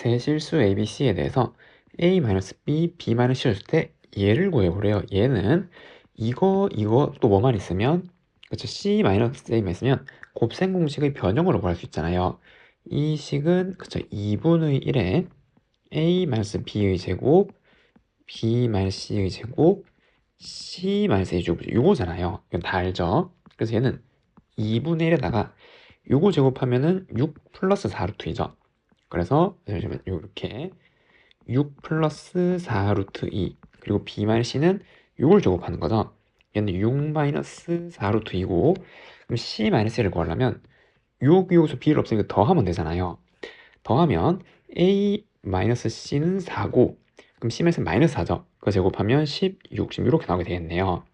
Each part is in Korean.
세실수 ABC에 대해서 A-B, B-C를 줄 때 얘를 구해보래요. 얘는 이거 또 뭐만 있으면, 그쵸, C-A만 있으면 곱셈 공식의 변형으로 구할 수 있잖아요. 이 식은 그쵸, 2분의 1에 A-B의 제곱, B-C의 제곱, C-A의 제곱, 요거잖아요. 이건 다 알죠? 그래서 얘는 2분의 1에다가 요거 제곱하면은 6 플러스 4루트이죠. 그래서 이렇게 6 플러스 4 루트 2 그리고 B-C는 6을 제곱하는 거죠. 얘는 6 마이너스 4 루트 2고, 그럼 C-C를 구하려면 여기서 B를 없으니까 더하면 되잖아요. 더하면 A-C는 4고, 그럼 C-는 마이너스 4죠. 그거 제곱하면 16 이렇게 나오게 되겠네요.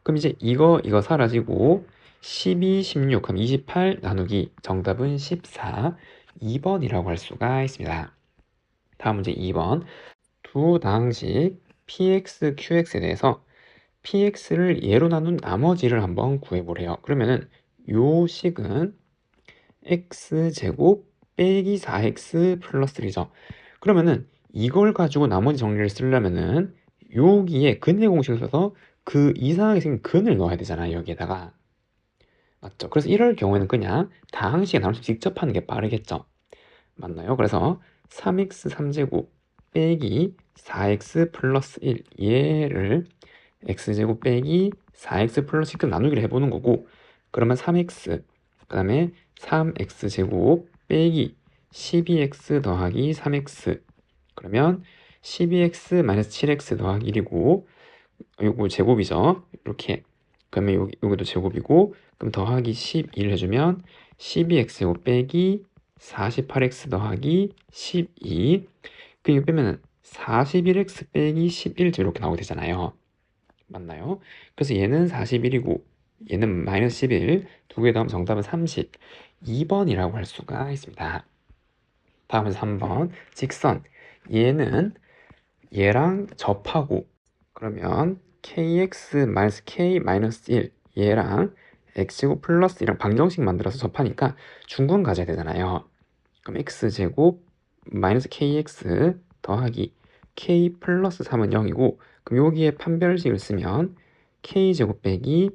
그럼 이제 이거 사라지고 12, 16, 그럼 28 나누기 정답은 14, 2번이라고 할 수가 있습니다. 다음 문제 2번. 두 다항식 px, qx에 대해서 px를 예로 나눈 나머지를 한번 구해보래요. 그러면은 요 식은 x제곱 빼기 4x 플러스 3죠. 그러면은 이걸 가지고 나머지 정리를 쓰려면은 여기에 근의 공식을 써서 그 이상하게 생긴 근을 넣어야 되잖아요. 여기에다가. 맞죠? 그래서 이럴 경우에는 그냥 다항식에 나눠서 직접 하는 게 빠르겠죠. 맞나요? 그래서 3x 3제곱 빼기 4x 플러스 1 얘를 x제곱 빼기 4x 플러스 1 나누기를 해보는 거고, 그러면 3x 그 다음에 3x제곱 빼기 12x 더하기 3x, 그러면 12x 마이너스 7x 더하기 1이고, 요거 제곱이죠. 이렇게. 그러면 여기도 제곱이고, 그럼 더하기 12를 해주면 12x제곱 빼기 48x 더하기 12, 그 이거 빼면은 41x 빼기 11제 이렇게 나오게 되잖아요. 맞나요? 그래서 얘는 41이고 얘는 마이너스 11, 두 개 더하면 정답은 30, 2번이라고 할 수가 있습니다. 다음은 3번. 직선. 얘는 얘랑 접하고, 그러면 kx-k-1 얘랑 x제곱 플러스 1랑 방정식 만들어서 접하니까 중근 가져야 되잖아요. 그럼 x제곱 마이너스 kx 더하기 k 플러스 3은 0이고, 그럼 여기에 판별식을 쓰면 k제곱 빼기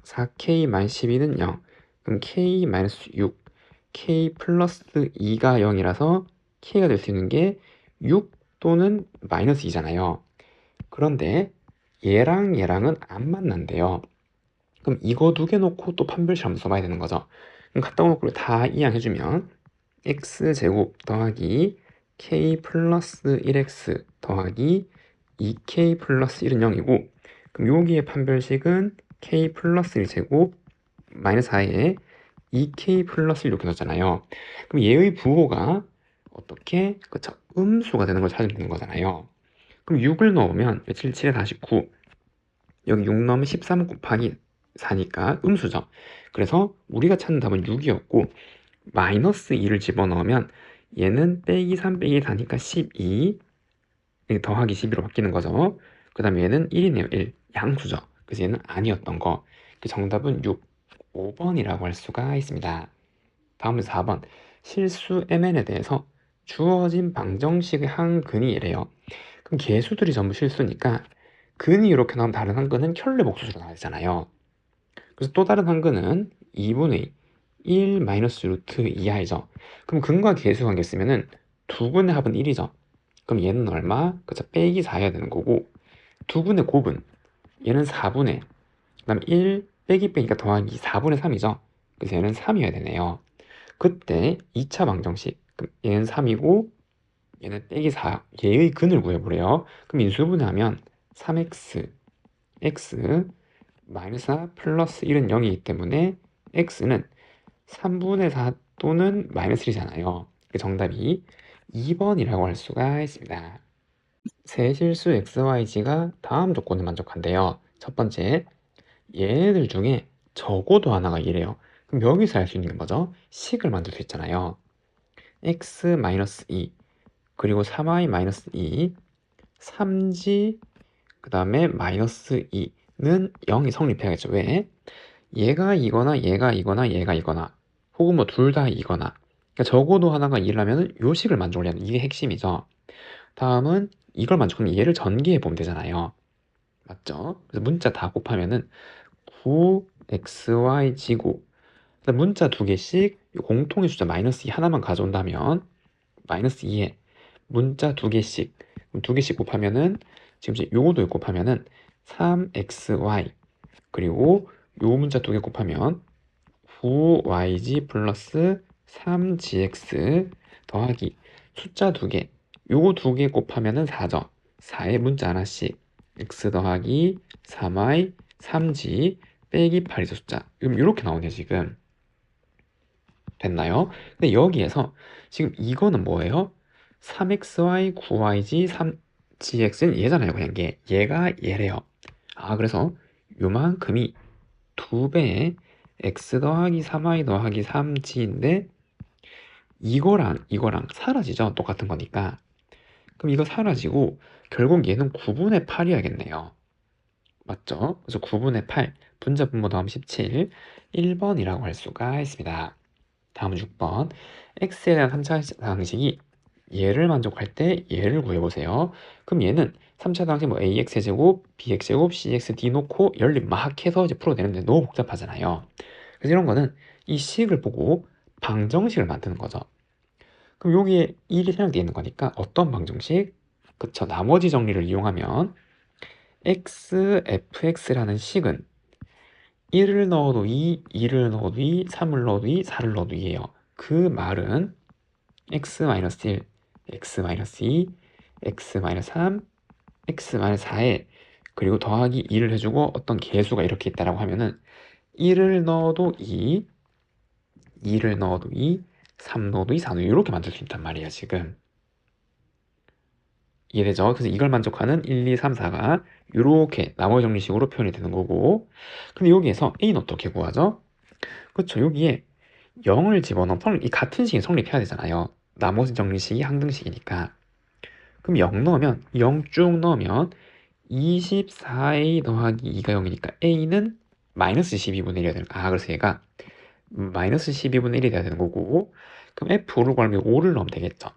4k 마이너스 12는 0, 그럼 k 마이너스 6, k 플러스 2가 0이라서 k가 될 수 있는 게 6 또는 마이너스 2잖아요. 그런데 얘랑 얘랑은 안 만난대요. 그럼 이거 두 개 놓고 또 판별식 한번 써봐야 되는 거죠. 그럼 갖다 놓고 다 이항해주면 x제곱 더하기 k 플러스 1x 더하기 2k 플러스 1은 0이고, 그럼 여기에 판별식은 k 플러스 1제곱 마이너스 4에 2k 플러스 1 이렇게 넣었잖아요. 그럼 얘의 부호가 어떻게? 그쵸, 음수가 되는 걸 찾으면 되는 거잖아요. 그럼 6을 넣으면 7, 7에 49, 여기 6 넣으면 13 곱하기 4니까 음수죠. 그래서 우리가 찾는 답은 6이었고, 마이너스 2를 집어넣으면 얘는 빼기 3 빼기 4니까 12, 더하기 12로 바뀌는 거죠. 그 다음에 얘는 1이네요. 1. 양수죠. 그래서 얘는 아니었던 거. 그 정답은 6, 5번이라고 할 수가 있습니다. 다음은 4번. 실수 mn에 대해서 주어진 방정식의 한 근이 이래요. 그럼 개수들이 전부 실수니까 근이 이렇게 나오면 다른 한 근은 켤레 복수로 나와야 되잖아요. 그래서 또 다른 한 근은 2분의 1 마이너스 루트 2i죠. 그럼 근과 개수 관계 쓰면은 두 근의 합은 1이죠. 그럼 얘는 얼마? 그쵸, 빼기 4여야 되는 거고, 두 근의 곱은 얘는 4분의, 그 다음 1 빼기 빼기가 더하기 4분의 3이죠. 그래서 얘는 3이어야 되네요. 그때 2차 방정식, 그럼 얘는 3이고 얘는 빼기 4, 얘의 근을 구해보래요. 그럼 인수분해하면 3x x 마이너스 4 플러스 1은 0이기 때문에 x는 3분의 4 또는 마이너스 1이잖아요. 정답이 2번이라고 할 수가 있습니다. 세실수 xyz가 다음 조건에 만족한대요. 첫 번째, 얘네들 중에 적어도 하나가 이래요. 그럼 여기서 할 수 있는 게 뭐죠? 식을 만들 수 있잖아요. x-2 그리고 3y-2, 3g 그 다음에 마이너스 2는 0이 성립해야겠죠. 왜? 얘가 이거나 얘가 이거나 얘가 이거나, 혹은 뭐 둘 다 이거나, 그러니까 적어도 하나가 2라면은 요 식을 만족을 해야 돼. 이게 핵심이죠. 다음은 이걸 만족하면 얘를 전개해 보면 되잖아요. 맞죠? 그래서 문자 다 곱하면은 9xy 지고 문자 두 개씩 공통의 숫자 마이너스 2 하나만 가져온다면 마이너스 2에 문자 두 개씩 그럼 두 개씩 곱하면은 지금 이제 요거도 곱하면은 3xy 그리고 요 문자 두 개 곱하면 9yg 플러스 3gx 더하기 숫자 두 개 요거 두 개 곱하면은 4죠. 4에 문자 하나씩 x 더하기 3y 3g 빼기 8이죠 숫자. 그럼 이렇게 나오네요 지금. 됐나요? 근데 여기에서 지금 이거는 뭐예요? 3xy 9yg 3gx는 얘잖아요. 그냥 얘가 얘래요. 아 그래서 요만큼이 2배의 x 더하기 3y 더하기 3g인데 이거랑 사라지죠. 똑같은 거니까. 그럼 이거 사라지고 결국 얘는 9분의 8이야겠네요. 맞죠? 그래서 9분의 8 분자 분모 더하면 17 1번이라고 할 수가 있습니다. 다음 6번 x에 대한 3차 방식이 얘를 만족할 때 얘를 구해보세요. 그럼 얘는 3차 방식 뭐 ax제곱, bx제곱, cx, d 놓고 연립 막 해서 이제 풀어도 되는데 너무 복잡하잖아요. 그래서 이런 거는 이 식을 보고 방정식을 만드는 거죠. 그럼 여기에 1이 생략되어 있는 거니까 어떤 방정식? 그쵸, 나머지 정리를 이용하면 x, fx라는 식은 1을 넣어도 2, 2를 넣어도 2, 3을 넣어도 2, 4를 넣어도 2예요. 그 말은 x-1, x-2, x-3, x-4에 그리고 더하기 2를 해주고 어떤 개수가 이렇게 있다라고 하면은 1을 넣어도 2, 2를 넣어도 2, 3 넣어도 2, 4 넣어도 2 이렇게 만들 수 있단 말이에요 지금. 이해되죠? 그래서 이걸 만족하는 1, 2, 3, 4가 이렇게 나머지 정리식으로 표현이 되는 거고 근데 여기에서 A는 어떻게 구하죠? 그렇죠. 여기에 0을 집어넣으면 이 같은 식이 성립해야 되잖아요. 나머지 정리식이 항등식이니까. 그럼 0 넣으면 0 쭉 넣으면 24A 더하기 2가 0이니까 A는 마이너스 12분의 1이어야 되는 거야. 그래서 얘가 마이너스 12분의 1이 돼야 되는 거고 그럼 F5를 구하면 5를 넣으면 되겠죠.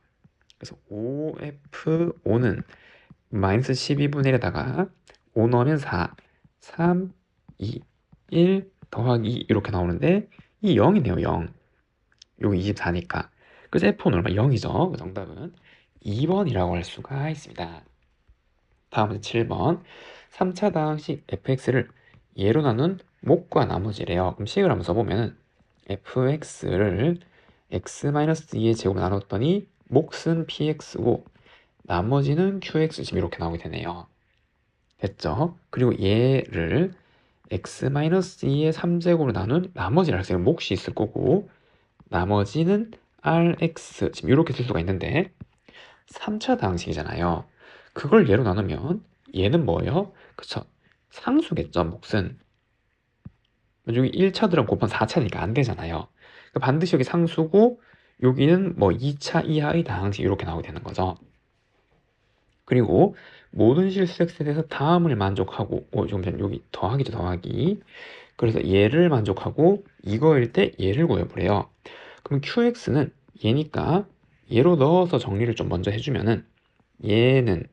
그래서 5F5는 마이너스 12분의 1에다가 5 넣으면 4, 3, 2, 1 더하기 2 이렇게 나오는데 이 0이네요. 0. 여기 24니까. 그래서 F4는 얼마? 0이죠. 그 정답은 2번이라고 할 수가 있습니다. 다음은 7번 3차 다항식 fx를 예로 나눈 목과 나머지래요. 그럼 식을 한번 써보면 fx를 x-2의 제곱으로 나눴더니 몫은 px고 나머지는 qx 지금 이렇게 나오게 되네요. 됐죠? 그리고 얘를 x-2의 3제곱으로 나눈 나머지를 할수록 몫이 있을 거고 나머지는 rx 지금 이렇게 쓸 수가 있는데 3차 다항식이잖아요. 그걸 얘로 나누면 얘는 뭐예요? 그쵸? 상수겠죠, 몫은. 여기 1차 들은 곱하면 4차니까 안 되잖아요. 그러니까 반드시 여기 상수고 여기는 뭐 2차 이하의 다항식 이렇게 나오게 되는 거죠. 그리고 모든 실수x에 대해서 다음을 만족하고 좀 여기 더하기죠, 더하기. 그래서 얘를 만족하고 이거일 때 얘를 구해보래요. 그럼 qx는 얘니까 얘로 넣어서 정리를 좀 먼저 해주면은 얘는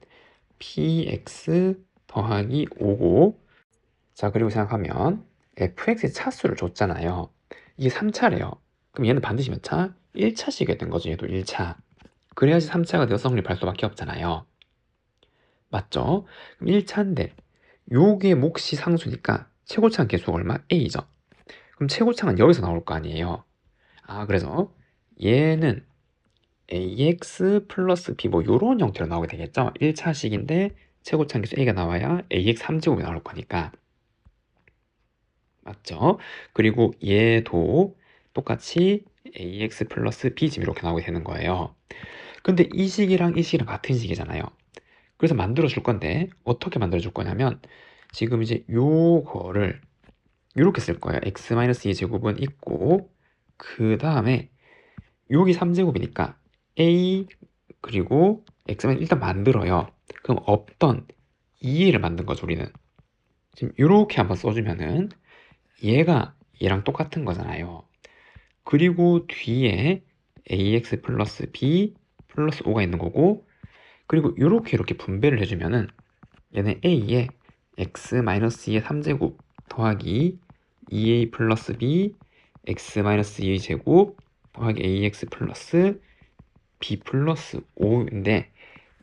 px 더하기 5고 자 그리고 생각하면 fx의 차수를 줬잖아요. 이게 3차래요. 그럼 얘는 반드시 몇 차? 1차씩이 된 거죠. 얘도 1차. 그래야지 3차가 되어 성립할 수밖에 없잖아요. 맞죠? 그럼 1차인데 요게 몫이 상수니까 최고차항 개수가 얼마? a죠. 그럼 최고차항은 여기서 나올 거 아니에요. 아 그래서 얘는 ax 플러스 b 뭐 요런 형태로 나오게 되겠죠. 1차식인데 최고차항 개수 a가 나와야 ax 3제곱이 나올 거니까. 맞죠? 그리고 얘도 똑같이 ax 플러스 b 지금 이렇게 나오게 되는 거예요. 근데 이 식이랑 이 식이랑 같은 식이잖아요. 그래서 만들어 줄 건데 어떻게 만들어 줄 거냐면 지금 이제 요거를 이렇게 쓸 거예요. x-2 제곱은 있고 그 다음에 여기 3제곱이니까 a 그리고 x만 일단 만들어요. 그럼 없던 2를 만든 거죠 우리는. 지금 이렇게 한번 써주면은 얘가 얘랑 똑같은 거잖아요. 그리고 뒤에 ax 플러스 b 플러스 5가 있는 거고, 그리고 이렇게 분배를 해주면은 얘는 a에 x 마이너스 2의 3제곱 더하기 2a 플러스 b x 마이너스 2의 제곱 더하기 ax 플러스 b 플러스 5인데,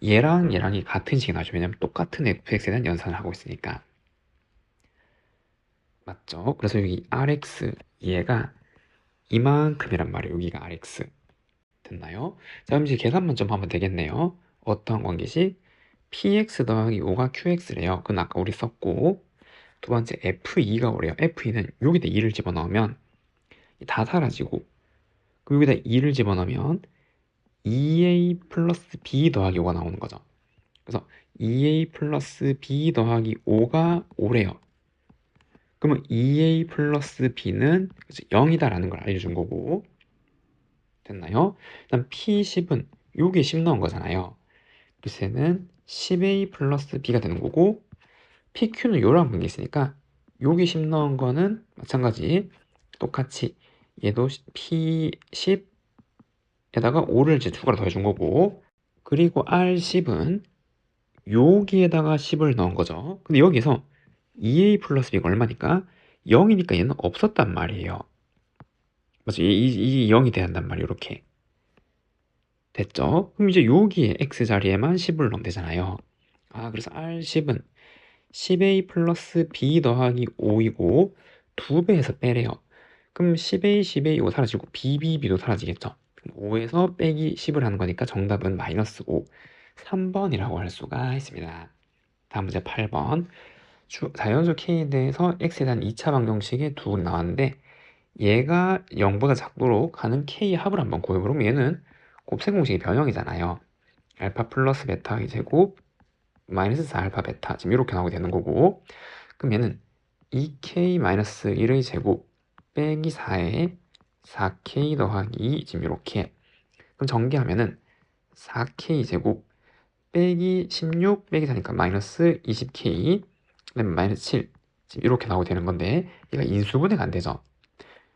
얘랑 얘랑이 같은 식이 나죠. 왜냐면 똑같은 fx에 대한 연산을 하고 있으니까. 맞죠? 그래서 여기 rx 얘가 이만큼이란 말이에요. 여기가 rx. 됐나요? 자, 그럼 이제 계산만 좀 하면 되겠네요. 어떤 관계식? px 더하기 5가 qx래요. 그건 아까 우리 썼고, 두 번째 f2가 오래요. f2는 여기다 2를 집어넣으면 다 사라지고, 그리고 여기다 2를 집어넣으면 2a 플러스 b 더하기 5가 나오는 거죠. 그래서 2a 플러스 b 더하기 5가 5래요. 그러면 2a 플러스 b는 0이다라는 걸 알려준 거고, 됐나요? 일단 p10은 여기에 10 넣은 거잖아요. 그래서 얘는 10a 플러스 b가 되는 거고, pq는 요런 관계 있으니까 여기 10 넣은 거는 마찬가지 똑같이 얘도 p10에다가 5를 이제 추가로 더해준 거고, 그리고 r10은 여기에다가 10을 넣은 거죠. 근데 여기서 2a 플러스 b가 얼마니까 0이니까 얘는 없었단 말이에요. 맞죠? 이 0이 돼야 한단 말이에요. 이렇게 됐죠? 그럼 이제 여기에 x 자리에만 10을 넣으면 되잖아요. 그래서 r10은 10a 플러스 b 더하기 5이고 2배에서 빼래요. 그럼 10a, 10a 이거 사라지고 bb도 사라지겠죠? 5에서 빼기 10을 하는 거니까 정답은 마이너스 5, 3번이라고 할 수가 있습니다. 다음 문제 8번. 자연수 k에 대해서 x에 대한 2차 방정식의 두 나왔는데, 얘가 0보다 작도록 하는 k의 합을 한번 구해보면 얘는 곱셈 공식의 변형이잖아요. 알파 플러스 베타 제곱 마이너스 4알파 베타, 지금 이렇게 나오게 되는 거고, 그럼 얘는 2k 마이너스 1의 제곱 빼기 4에 4k 더하기 2, 지금 이렇게. 그럼 전개하면은 4k 제곱 빼기 16 빼기 4니까 마이너스 20k, 그다음에 마이너스 7, 지금 이렇게 나오게 되는 건데, 얘가 인수분해가 안 되죠.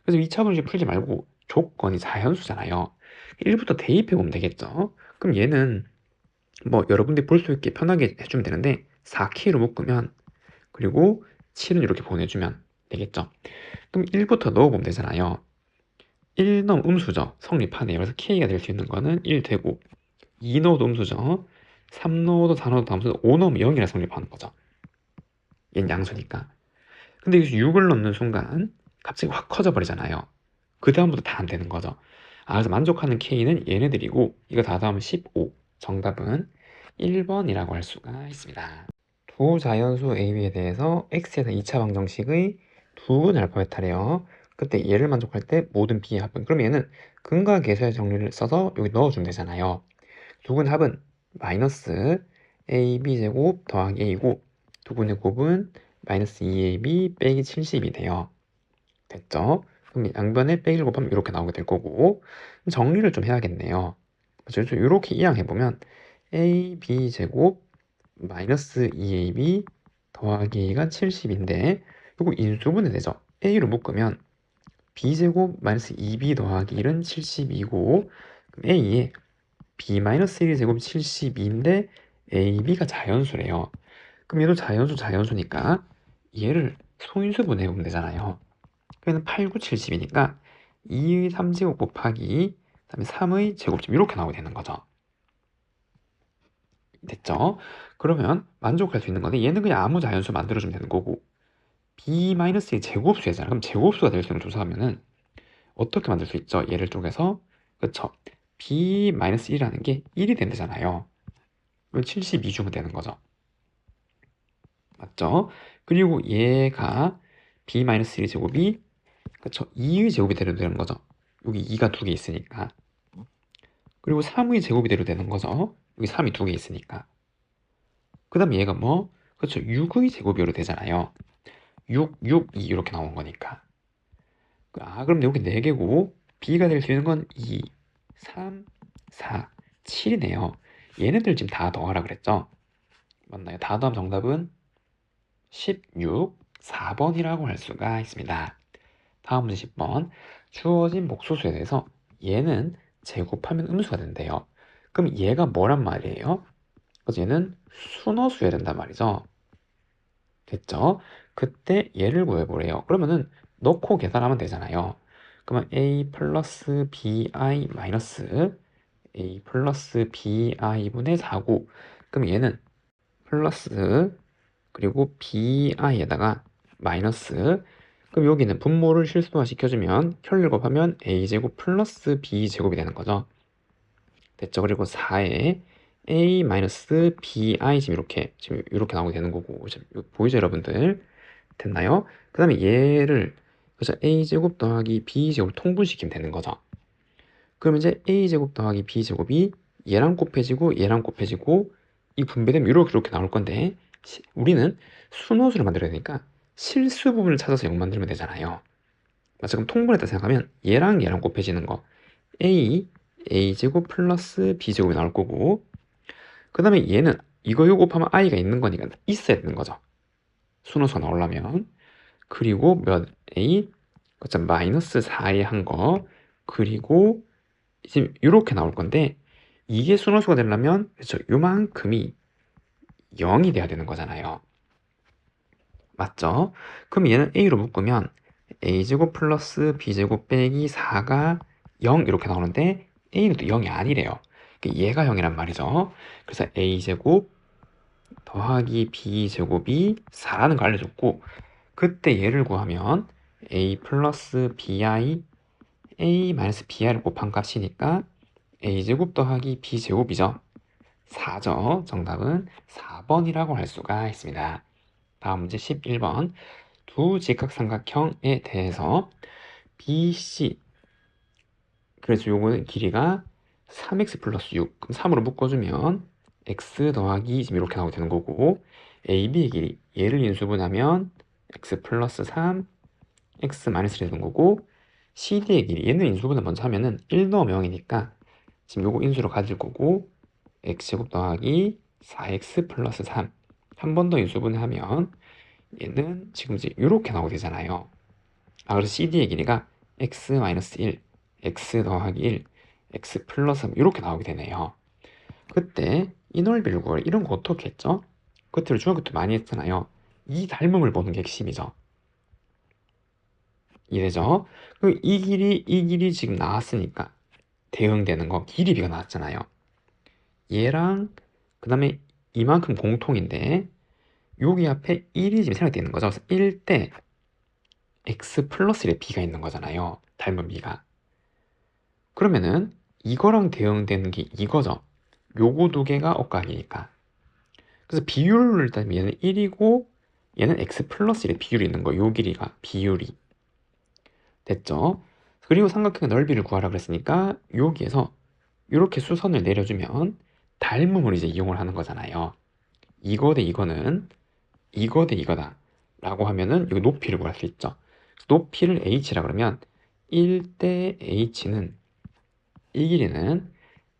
그래서 2차 방정식 풀지 말고 조건이 자연수잖아요. 1부터 대입해 보면 되겠죠. 그럼 얘는 뭐 여러분들이 볼 수 있게 편하게 해주면 되는데, 4k로 묶으면, 그리고 7은 이렇게 보내주면 되겠죠. 그럼 1부터 넣어보면 되잖아요. 1 넣으면 음수죠. 성립하네요. 그래서 k가 될 수 있는 거는 1 되고, 2 넣어도 음수죠. 3 넣어도 4 넣어도 다음수, 5 넣으면 0이라 성립하는 거죠. 얘는 양수니까. 근데 여기서 6을 넣는 순간 갑자기 확 커져 버리잖아요. 그 다음부터 다 안 되는 거죠. 그래서 만족하는 k는 얘네들이고, 이거 다 더하면 15. 정답은 1번이라고 할 수가 있습니다. 두 자연수 a, b에 대해서 x에 대한 2차 방정식의 두분 알파 베타래요. 그때 얘를 만족할 때 모든 b의 합은, 그럼 얘는 근과 계수의 정리를 써서 여기 넣어주면 되잖아요. 두근 합은 마이너스 ab 제곱 더하기 a고, 두근의 곱은 마이너스 2ab 빼기 70이 돼요. 됐죠? 그럼 양변에 빼기를 곱하면 이렇게 나오게 될 거고, 정리를 좀 해야겠네요. 그래서 이렇게 이항해보면 ab 제곱 마이너스 2ab 더하기 a가 70인데, 이거 인수분해 되죠? a로 묶으면 b제곱 마이너스 2b 더하기 1은 72고, 그럼 a에 b 마이너스 1 제곱 72인데 ab가 자연수래요. 그럼 얘도 자연수니까 얘를 소인수분해 보면 되잖아요. 그러면 8, 9, 70이니까 2의 3제곱 곱하기 그다음에 3의 제곱점, 이렇게 나오게 되는 거죠. 됐죠? 그러면 만족할 수 있는 건데, 얘는 그냥 아무 자연수 만들어주면 되는 거고, b-의 제곱수잖아요. 그럼 제곱수가 될 수 있는 조사하면은 어떻게 만들 수 있죠? 얘를 쪼개서, 그쵸? b-1이라는 게 1이 된다잖아요. 그럼 72 주면 되는 거죠. 맞죠? 그리고 얘가 b-1의 제곱이, 그쵸? 2의 제곱이 되는 거죠. 여기 2가 2개 있으니까. 그리고 3의 제곱이 되는 거죠. 여기 3이 2개 있으니까. 그 다음에 얘가 뭐? 그쵸? 6의 제곱이 되잖아요. 6, 6, 2 이렇게 나온 거니까. 그럼 여기 4개고, b가 될 수 있는 건 2, 3, 4, 7이네요. 얘네들 지금 다 더하라 그랬죠? 맞나요? 다 더하면 정답은 16, 4번이라고 할 수가 있습니다. 다음 문제 10번. 주어진 목소수에 대해서 얘는 제곱하면 음수가 된대요. 그럼 얘가 뭐란 말이에요? 그래서 얘는 순호수여야 된단 말이죠. 됐죠? 그때 얘를 구해보래요. 그러면은 넣고 계산하면 되잖아요. 그러면 a 플러스 bi 마이너스 a 플러스 bi분의 4고, 그럼 얘는 플러스 그리고 bi에다가 마이너스, 그럼 여기는 분모를 실수화 시켜주면 혈 곱하면 a제곱 플러스 b제곱이 되는 거죠. 됐죠? 그리고 4에 a 마이너스 bi 지금 이렇게 나오게 되는 거고, 지금 보이죠 여러분들? 됐나요? 그 다음에 얘를, 그래서 a제곱 더하기 b제곱 통분시키면 되는 거죠. 그럼 이제 a제곱 더하기 b제곱이 얘랑 곱해지고 얘랑 곱해지고 이 분배되면 이렇게 나올 건데, 우리는 순호수를 만들어야 되니까 실수 부분을 찾아서 0 만들면 되잖아요. 그럼 통분했다 생각하면 얘랑 얘랑 곱해지는 거 a제곱 플러스 b제곱이 나올 거고, 그 다음에 얘는 이거 곱하면 i가 있는 거니까 있어야 되는 거죠. 순호수가 나오려면. 그리고 몇 a 그점 마이너스 4에 한 거, 그리고 지금 이렇게 나올 건데, 이게 순호수가 되려면 그렇죠, 요만큼이 0이 돼야 되는 거잖아요. 맞죠? 그럼 얘는 a로 묶으면 a제곱 플러스 b제곱 빼기 4가 0 이렇게 나오는데, a는 또 0이 아니래요. 얘가 0이란 말이죠. 그래서 a제곱 더하기 b제곱이 4라는 걸 알려줬고, 그때 얘를 구하면 a 플러스 bi a 마이너스 bi를 곱한 값이니까 a제곱 더하기 b제곱이죠. 4죠. 정답은 4번이라고 할 수가 있습니다. 다음 문제 11번. 두 직각삼각형에 대해서 BC, 그래서 요거는 길이가 3x 플러스 6, 그럼 3으로 묶어주면 x 더하기 지금 이렇게 나오게 되는 거고, AB의 길이, 얘를 인수분하면 x 플러스 3, x 마이너스 1이 되는 거고, CD의 길이, 얘는 인수분해 먼저 하면은 1 넣으면 0이니까 지금 요거 인수로 가질 거고, x제곱 더하기 4x 플러스 3, 한 번 더 인수분해하면 얘는 지금 이제 이렇게 나오게 되잖아요. 그래서 CD의 길이가 x 마이너스 1, x 더하기 1, x 플러스 3 이렇게 나오게 되네요. 그때 이 넓이를 구하라, 이런 거 어떻게 했죠? 그때를 중학교 때 많이 했잖아요. 이 닮음을 보는 게 핵심이죠. 이래죠? 그럼 이 길이 지금 나왔으니까 대응되는 거 길이비가 나왔잖아요. 얘랑 그 다음에 이만큼 공통인데 여기 앞에 1이 지금 생각되어 있는 거죠. 그래서 1대 x 플러스 1에 b가 있는 거잖아요. 닮은 b가. 그러면은 이거랑 대응되는 게 이거죠. 요거 두 개가 억각이니까. 그래서 비율을 따지면 얘는 1이고 얘는 x 플러스 1의 비율이 있는 거예요. 요 길이가 비율이. 됐죠? 그리고 삼각형의 넓이를 구하라 그랬으니까 여기에서 이렇게 수선을 내려주면 닮음을 이제 이용을 하는 거잖아요. 이거 대 이거는 이거 대 이거다 라고 하면은 여기 높이를 구할 수 있죠. 높이를 h라 그러면 1대 h는 이 길이는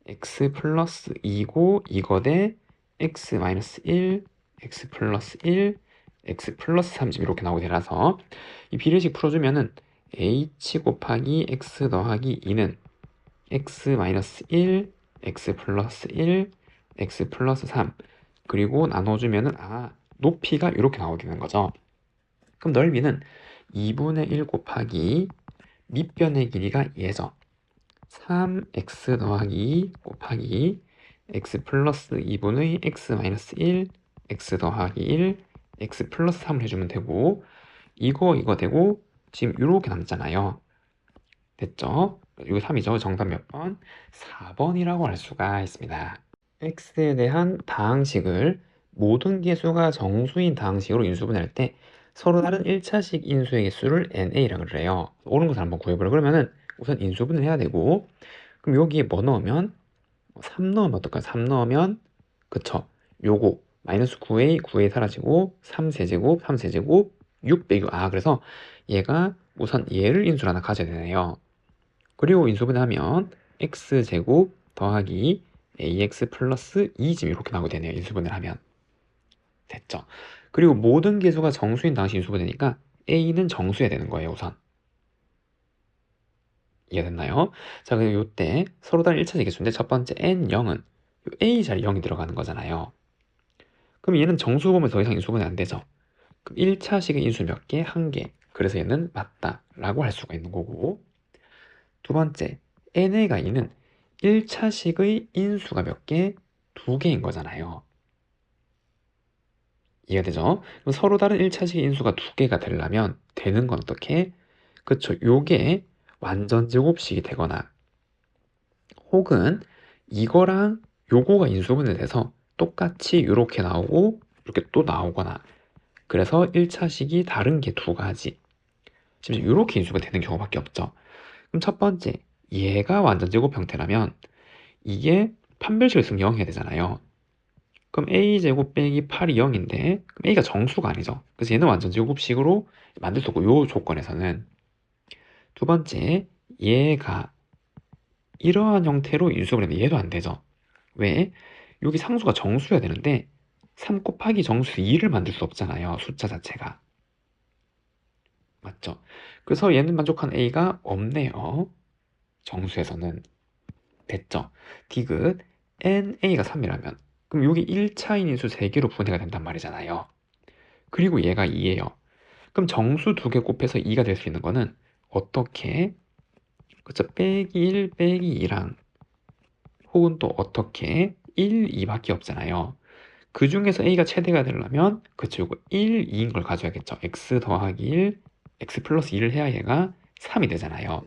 x 플러스 2고 이거 대 x 마이너스 1, x 플러스 1, x 플러스 3 이렇게 나오게 되라서 이 비례식 풀어주면은 h 곱하기 x 더하기 2는 x 마이너스 1, x 플러스 1, x 플러스 3 그리고 나눠주면은 높이가 이렇게 나오게 되는 거죠. 그럼 넓이는 2분의 1 곱하기 밑변의 길이가 얘죠. 3x 더하기 곱하기 x 플러스 2분의 x 마이너스 1, x 더하기 1, x 플러스 3을 해주면 되고, 이거 되고 지금 이렇게 남잖아요. 됐죠? 이거 3이죠. 정답 몇 번? 4번이라고 할 수가 있습니다. x에 대한 다항식을 모든 개수가 정수인 다항식으로 인수분해할 때 서로 다른 1차식 인수의 개수를 NA라고 그래요. 옳은 것을 한번 구해보려 그러면은 우선 인수분해를 해야 되고, 그럼 여기에 뭐 넣으면 3 넣으면 어떨까요? 3 넣으면 그쵸, 요거 마이너스 9a 사라지고 3세제곱 3세제곱 6 빼기 그래서 얘가 우선 얘를 인수를 하나 가져야 되네요. 그리고 인수분해하면 x제곱 더하기 ax 플러스 2 지금 이렇게 나오게 되네요. 인수분해를 하면. 됐죠? 그리고 모든 개수가 정수인 다항식 인수분해니까 a는 정수해야 되는 거예요. 우선 이해됐나요? 자, 그럼 요때 서로 다른 1차식 개수인데 첫 번째 n0은 a 자리 0이 들어가는 거잖아요. 그럼 얘는 정수 보면 더 이상 인수분해 안 되죠. 그럼 1차식의 인수 몇 개? 한 개. 그래서 얘는 맞다라고 할 수가 있는 거고, 두 번째 n의 이는 1차식의 인수가 몇 개? 두 개인 거잖아요. 이해가 되죠? 그럼 서로 다른 1차식의 인수가 두 개가 되려면 되는 건 어떻게? 그쵸, 요게 완전 제곱식이 되거나 혹은 이거랑 요거가 인수분해 돼서 똑같이 이렇게 나오고 이렇게 또 나오거나, 그래서 1차식이 다른 게 두 가지, 지금 이렇게 인수가 되는 경우밖에 없죠. 그럼 첫 번째, 얘가 완전 제곱 형태라면 이게 판별식을 쓰면 0 해야 되잖아요. 그럼 a제곱 빼기 8이 0인데 그럼 a가 정수가 아니죠. 그래서 얘는 완전 제곱식으로 만들 수 없고, 요 조건에서는. 두 번째, 얘가 이러한 형태로 인수분해 했는데 얘도 안 되죠. 왜? 여기 상수가 정수여야 되는데 3 곱하기 정수 2를 만들 수 없잖아요, 숫자 자체가. 맞죠? 그래서 얘는 만족한 a가 없네요, 정수에서는. 됐죠? 디귿 na가 3이라면 그럼 여기 1차인 인수 3개로 분해가 된단 말이잖아요. 그리고 얘가 2예요. 그럼 정수 2개 곱해서 2가 될 수 있는 거는 어떻게? 그쵸? 빼기 1 빼기 2랑 혹은 또 어떻게? 1, 2밖에 없잖아요. 그 중에서 a가 최대가 되려면 그쵸, 이거 1, 2인 걸 가져야겠죠. x 더하기 1, x 플러스 2를 해야 얘가 3이 되잖아요.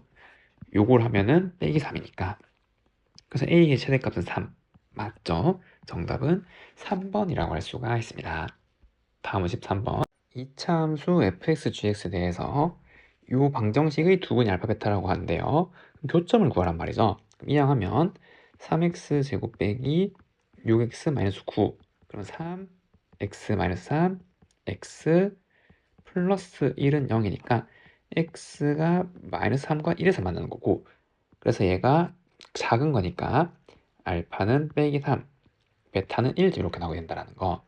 요걸 하면은 빼기 3이니까. 그래서 a의 최대값은 3. 맞죠? 정답은 3번이라고 할 수가 있습니다. 다음은 13번. 이차함수 fx,gx에 대해서 이 방정식의 두근이 알파 베타라고 하는데요. 교점을 구하란 말이죠. 이항하면 3x 제곱 빼기 6x 마이너스 9, 그럼 3x 마이너스 3, x 플러스 1은 0이니까 x가 마이너스 3과 1에서 만나는 거고, 그래서 얘가 작은 거니까 알파는 빼기 3, 베타는 1 이렇게 나오게 된다는 거.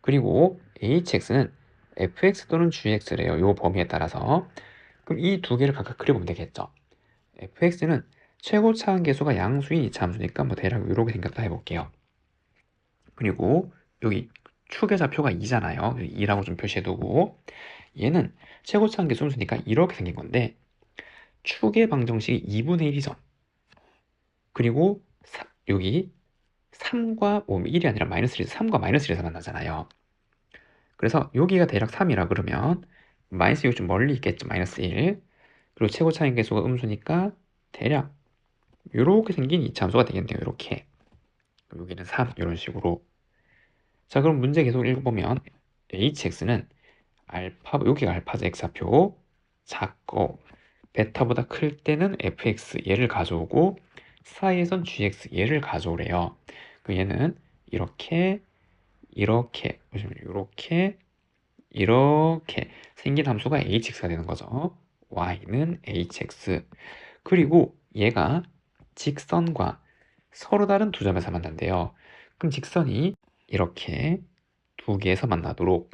그리고 hx는 fx 또는 gx래요, 요 범위에 따라서. 그럼 이 두 개를 각각 그려보면 되겠죠. fx는 최고 차항 계수가 양수인 이차함수니까 뭐 대략 이렇게 생겼다 해볼게요. 그리고 여기 축의 좌표가 2잖아요. 2라고 좀 표시해두고, 얘는 최고 차항 계수 함수니까 이렇게 생긴 건데 축의 방정식이 2분의 1이죠. 그리고 여기 3과 1이 아니라 마이너스 1에서 3과 마이너스 1에서 만나잖아요. 그래서 여기가 대략 3이라 그러면 마이너스 여기 좀 멀리 있겠죠. 마이너스 1. 그리고 최고 차항 계수가 음수니까 대략 이렇게 생긴 이차함수가 되겠네요. 이렇게. 여기는 3, 이런 식으로. 자, 그럼 문제 계속 읽어보면 hx는 알파, 여기가 알파죠. x좌표. 작고 베타보다 클 때는 fx 얘를 가져오고 사이에선 gx 얘를 가져오래요. 그럼 얘는 이렇게 이렇게 보시면 이렇게 생긴 함수가 hx가 되는 거죠. y는 hx. 그리고 얘가 직선과 서로 다른 두 점에서 만난대요. 그럼 직선이 이렇게 두 개에서 만나도록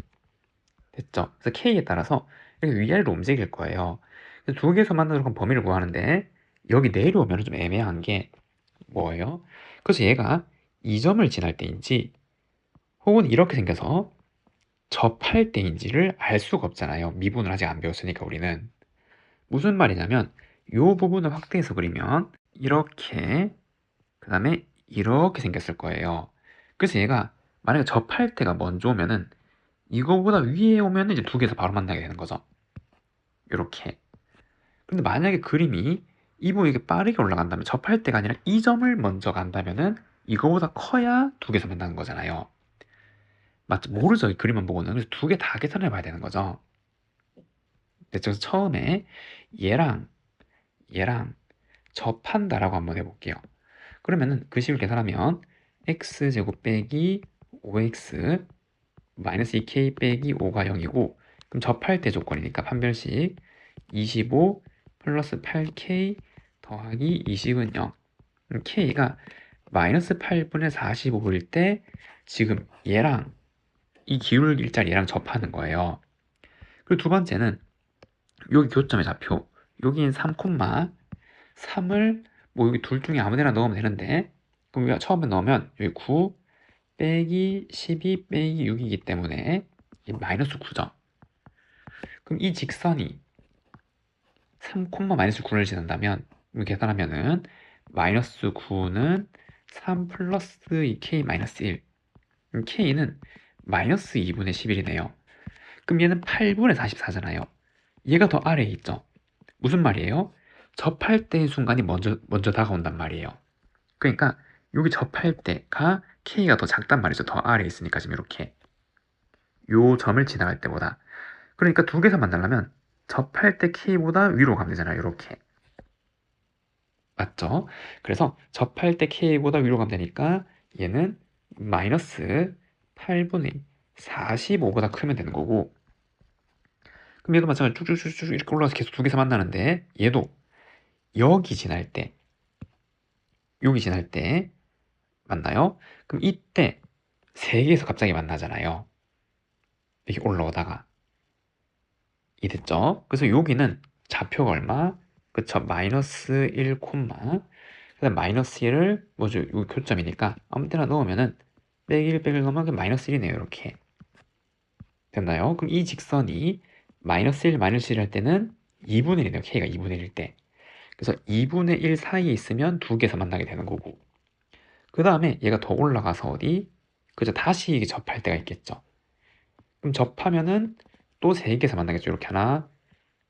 됐죠. 그래서 k에 따라서 이렇게 위아래로 움직일 거예요. 그래서 두 개에서 만나도록 범위를 구하는데 여기 내려오면 좀 애매한 게 뭐예요? 그래서 얘가 이 점을 지날 때인지 혹은 이렇게 생겨서 접할 때인지를 알 수가 없잖아요. 미분을 아직 안 배웠으니까 우리는. 무슨 말이냐면 이 부분을 확대해서 그리면 이렇게, 그 다음에 이렇게 생겼을 거예요. 그래서 얘가 만약에 접할 때가 먼저 오면은 이거보다 위에 오면은 이제 두 개에서 바로 만나게 되는 거죠. 이렇게. 근데 만약에 그림이 이 부분이 이렇게 빠르게 올라간다면, 접할 때가 아니라 이 점을 먼저 간다면은 이거보다 커야 두 개에서 만나는 거잖아요. 맞죠? 모르죠, 이 그림만 보고는. 그래서 두 개 다 계산해 봐야 되는 거죠. 그래서 처음에 얘랑 접한다라고 한번 해볼게요. 그러면은 그 식을 계산하면 x제곱 빼기 5x 마이너스 2k 빼기 5가 0이고, 그럼 접할 때 조건이니까 판별식 25 플러스 8k 더하기 20은 0. k가 마이너스 8분의 45일 때 지금 얘랑 이 기울 일자리 얘랑 접하는 거예요. 그리고 두 번째는 여기 교점의 좌표, 여기는 3, 3을 뭐 여기 둘 중에 아무 데나 넣으면 되는데, 그럼 우리가 처음에 넣으면 여기 9 빼기 12 빼기 6이기 때문에 이 마이너스 9죠. 그럼 이 직선이 3, 마이너스 9를 지난다면 이렇게 계산하면은 마이너스 9는 3 플러스 이 k 마이너스 1, k는 마이너스 2분의 11이네요. 그럼 얘는 8분의 44잖아요. 얘가 더 아래에 있죠. 무슨 말이에요? 접할 때의 순간이 먼저 다가온단 말이에요. 그러니까 여기 접할 때가 k가 더 작단 말이죠. 더 아래에 있으니까 지금 이렇게 요 점을 지나갈 때보다. 그러니까 두 개에서 만나려면 접할 때 k보다 위로 가면 되잖아요. 이렇게. 맞죠? 그래서 접할 때 k보다 위로 가면 되니까 얘는 마이너스 8분의 45보다 크면 되는 거고, 그럼 얘도 마찬가지로 쭉쭉쭉쭉 이렇게 올라가서 계속 두 개에서 만나는데 얘도 여기 지날 때, 여기 지날 때 만나요? 그럼 이때 세 개에서 갑자기 만나잖아요. 이렇게 올라오다가. 이됐죠? 그래서 여기는 좌표가 얼마? 그쵸? 마이너스 1, 그다음 마이너스 1을 뭐죠? 여기 교점이니까 아무 때나 넣으면은 빼기 1, 빼기 1 넣으면 그 마이너스 1이네요. 이렇게. 됐나요? 그럼 이 직선이 마이너스 1, 마이너스 1 할 때는 2분의 1이네요. k가 2분의 1일 때. 그래서 2분의 1 사이에 있으면 두 개에서 만나게 되는 거고, 그 다음에 얘가 더 올라가서 어디? 그죠? 다시 접할 때가 있겠죠. 그럼 접하면은 또 세 개에서 만나겠죠. 이렇게 하나,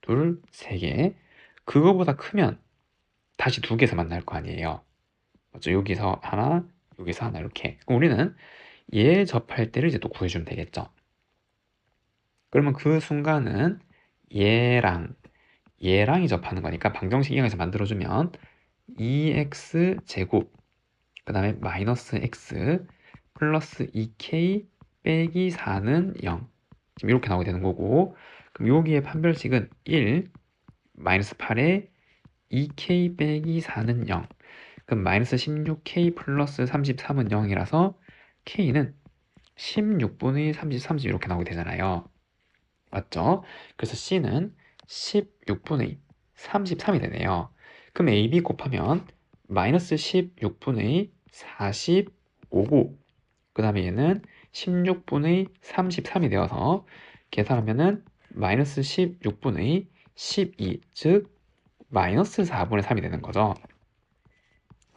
둘, 세 개. 그거보다 크면 다시 두 개에서 만날 거 아니에요. 맞죠? 여기서 하나, 여기서 하나 이렇게. 그럼 우리는 얘 접할 때를 이제 또 구해주면 되겠죠. 그러면 그 순간은 얘랑이 접하는 거니까 방정식 이항에서 만들어주면 2x 제곱 그 다음에 마이너스 x 플러스 2k 빼기 4는 0. 지금 이렇게 나오게 되는 거고, 그럼 여기에 판별식은 1 마이너스 8에 2k 빼기 4는 0. 그럼 마이너스 16k 플러스 33은 0이라서 k는 16분의 30 이렇게 나오게 되잖아요. 맞죠? 그래서 c는 16분의 33이 되네요. 그럼 ab 곱하면 마이너스 16분의 45고, 그 다음에 얘는 16분의 33이 되어서 계산하면은 마이너스 16분의 12, 즉 마이너스 4분의 3이 되는 거죠.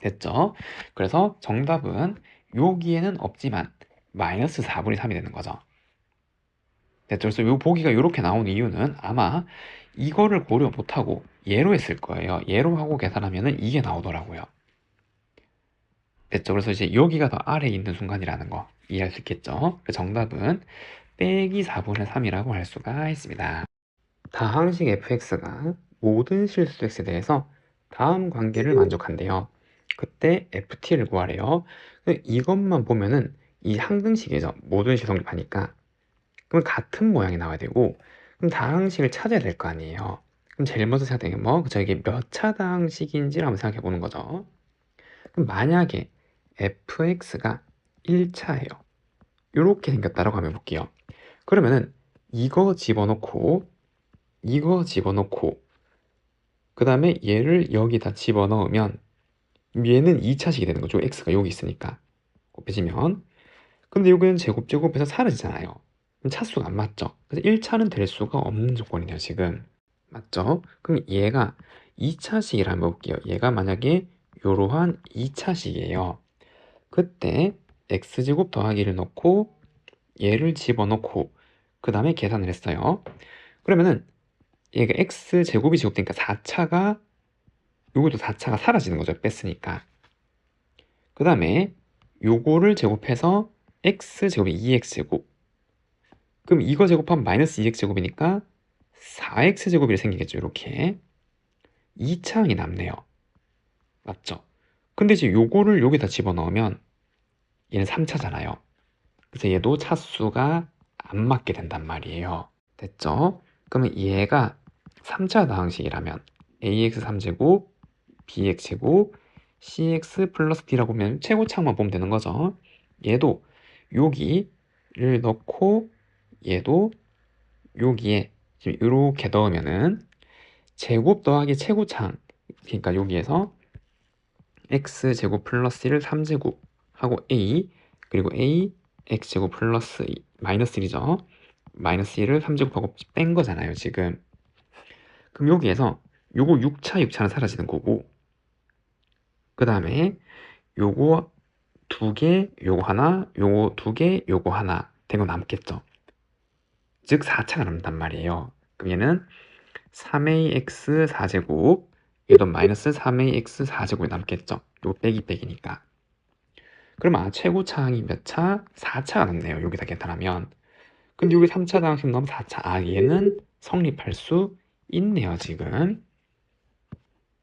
됐죠? 그래서 정답은 여기에는 없지만 마이너스 4분의 3이 되는 거죠. 됐죠? 그래서 요 보기가 이렇게 나온 이유는 아마 이거를 고려 못하고 얘로 했을 거예요. 얘로 하고 계산하면은 이게 나오더라고요. 됐죠? 그래서 이제 여기가 더 아래에 있는 순간이라는 거 이해할 수 있겠죠? 그래서 정답은 빼기 4분의 3이라고 할 수가 있습니다. 다항식 fx가 모든 실수 x에 대해서 다음 관계를 만족한대요. 그때 ft를 구하래요. 이것만 보면은 이 항등식이죠. 모든 식 성립하니까. 그럼 같은 모양이 나와야 되고, 그럼 다항식을 찾아야 될 거 아니에요. 그럼 제일 먼저 생각하는 게 뭐? 저에게 몇 차 다항식인지를 한번 생각해 보는 거죠. 그럼 만약에 fx가 1차예요. 이렇게 생겼다라고 하면 볼게요. 그러면은 이거 집어넣고 그 다음에 얘를 여기다 집어넣으면 얘는 2차식이 되는 거죠. x가 여기 있으니까 곱해지면. 근데 여기는 제곱해서 사라지잖아요. 그럼 차수가 안 맞죠. 그래서 1차는 될 수가 없는 조건이네요. 지금 맞죠? 그럼 얘가 2차식이라 한번 볼게요. 얘가 만약에 이러한 2차식이에요. 그때 x제곱 더하기를 넣고 얘를 집어넣고 그 다음에 계산을 했어요. 그러면은 얘가 x제곱이 제곱되니까 4차가, 요것도 4차가 사라지는 거죠. 뺐으니까. 그 다음에 요거를 제곱해서 x제곱이 2x제곱. 그럼 이거 제곱하면 마이너스 2x제곱이니까 4x제곱이 생기겠죠. 이렇게 2차항이 남네요. 맞죠? 근데 이제 요거를 여기다 집어넣으면 얘는 3차잖아요. 그래서 얘도 차수가 안 맞게 된단 말이에요. 됐죠? 그러면 얘가 3차 다항식이라면 ax 3제곱, bx 제곱, cx 플러스 d라고 보면 최고차항만 보면 되는 거죠. 얘도 여기를 넣고 얘도 여기에 지금 이렇게 넣으면은 제곱 더하기 최고차항, 그러니까 여기에서 x제곱 플러스 1 3제곱 하고 a 그리고 a x제곱 플러스 마이너스 1이죠. 마이너스 1을 3제곱하고 뺀 거잖아요 지금. 그럼 여기에서 요거 6차는 사라지는 거고, 그 다음에 요거 2개, 요거 하나, 요거 2개, 요거 하나 된 거 남겠죠. 즉 4차가 남는단 말이에요. 그럼 얘는 3ax 4제곱 얘도 마이너스 3ax 4제곱이 남겠죠. 요거 빼기니까. 그럼 최고차항이 몇 차? 4차가 남네요. 여기다 계산하면. 근데 여기 3차 당식 넣으면 4차. 얘는 성립할 수 있네요 지금.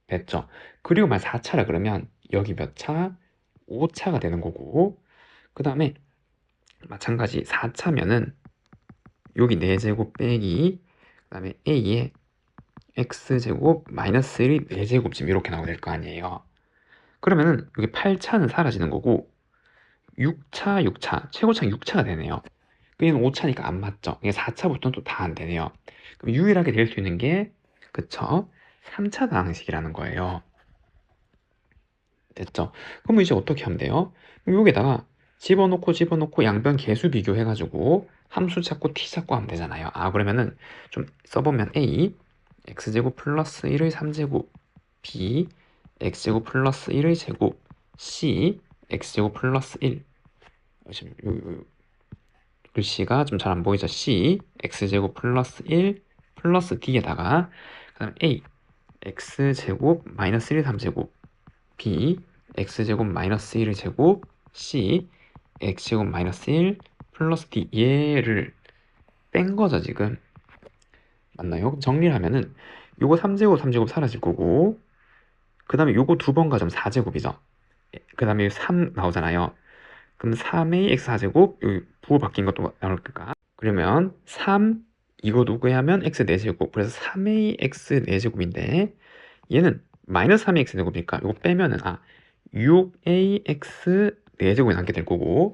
됐죠? 그리고 만약 4차라 그러면 여기 몇 차? 5차가 되는 거고, 그 다음에 마찬가지 4차면은 여기 4제곱 빼기 그 다음에 a에 x제곱 마이너스 1이 4제곱 지금 이렇게 나오게 될 거 아니에요. 그러면은 여기 8차는 사라지는 거고 6차 최고차는 6차가 되네요. 얘는 5차니까 안 맞죠. 이게 4차부터는 또 다 안 되네요. 그럼 유일하게 될 수 있는 게 그쵸? 3차 방식이라는 거예요. 됐죠? 그럼 이제 어떻게 하면 돼요? 여기다가 집어넣고 양변 개수 비교해가지고 함수 찾고 t 찾고 하면 되잖아요. 그러면은 좀 써보면 a x제곱 플러스 1의 3제곱 b x제곱 플러스 1의 제곱 c x제곱 플러스 1 지금 글씨가 좀 잘 안 보이죠? c x제곱 플러스 1 플러스 d에다가 그 다음 a x제곱 마이너스 1의 3제곱 b x제곱 마이너스 1의 제곱 c x제곱 마이너스 1 플러스 d 얘를 뺀 거죠 지금. 맞나요? 그럼 정리를 하면은 요거 3제곱 사라질 거고, 그 다음에 요거 2번 가져면 4제곱이죠. 그 다음에 3 나오잖아요. 그럼 3a x 4제곱 여기 부호 바뀐 것도 나올까? 그러면 3 이거 누구에 하면 x 4제곱, 그래서 3ax 4제곱인데 얘는 마이너스 3ax 제곱이니까 이거 빼면은 6ax 4제곱이 남게 될 거고,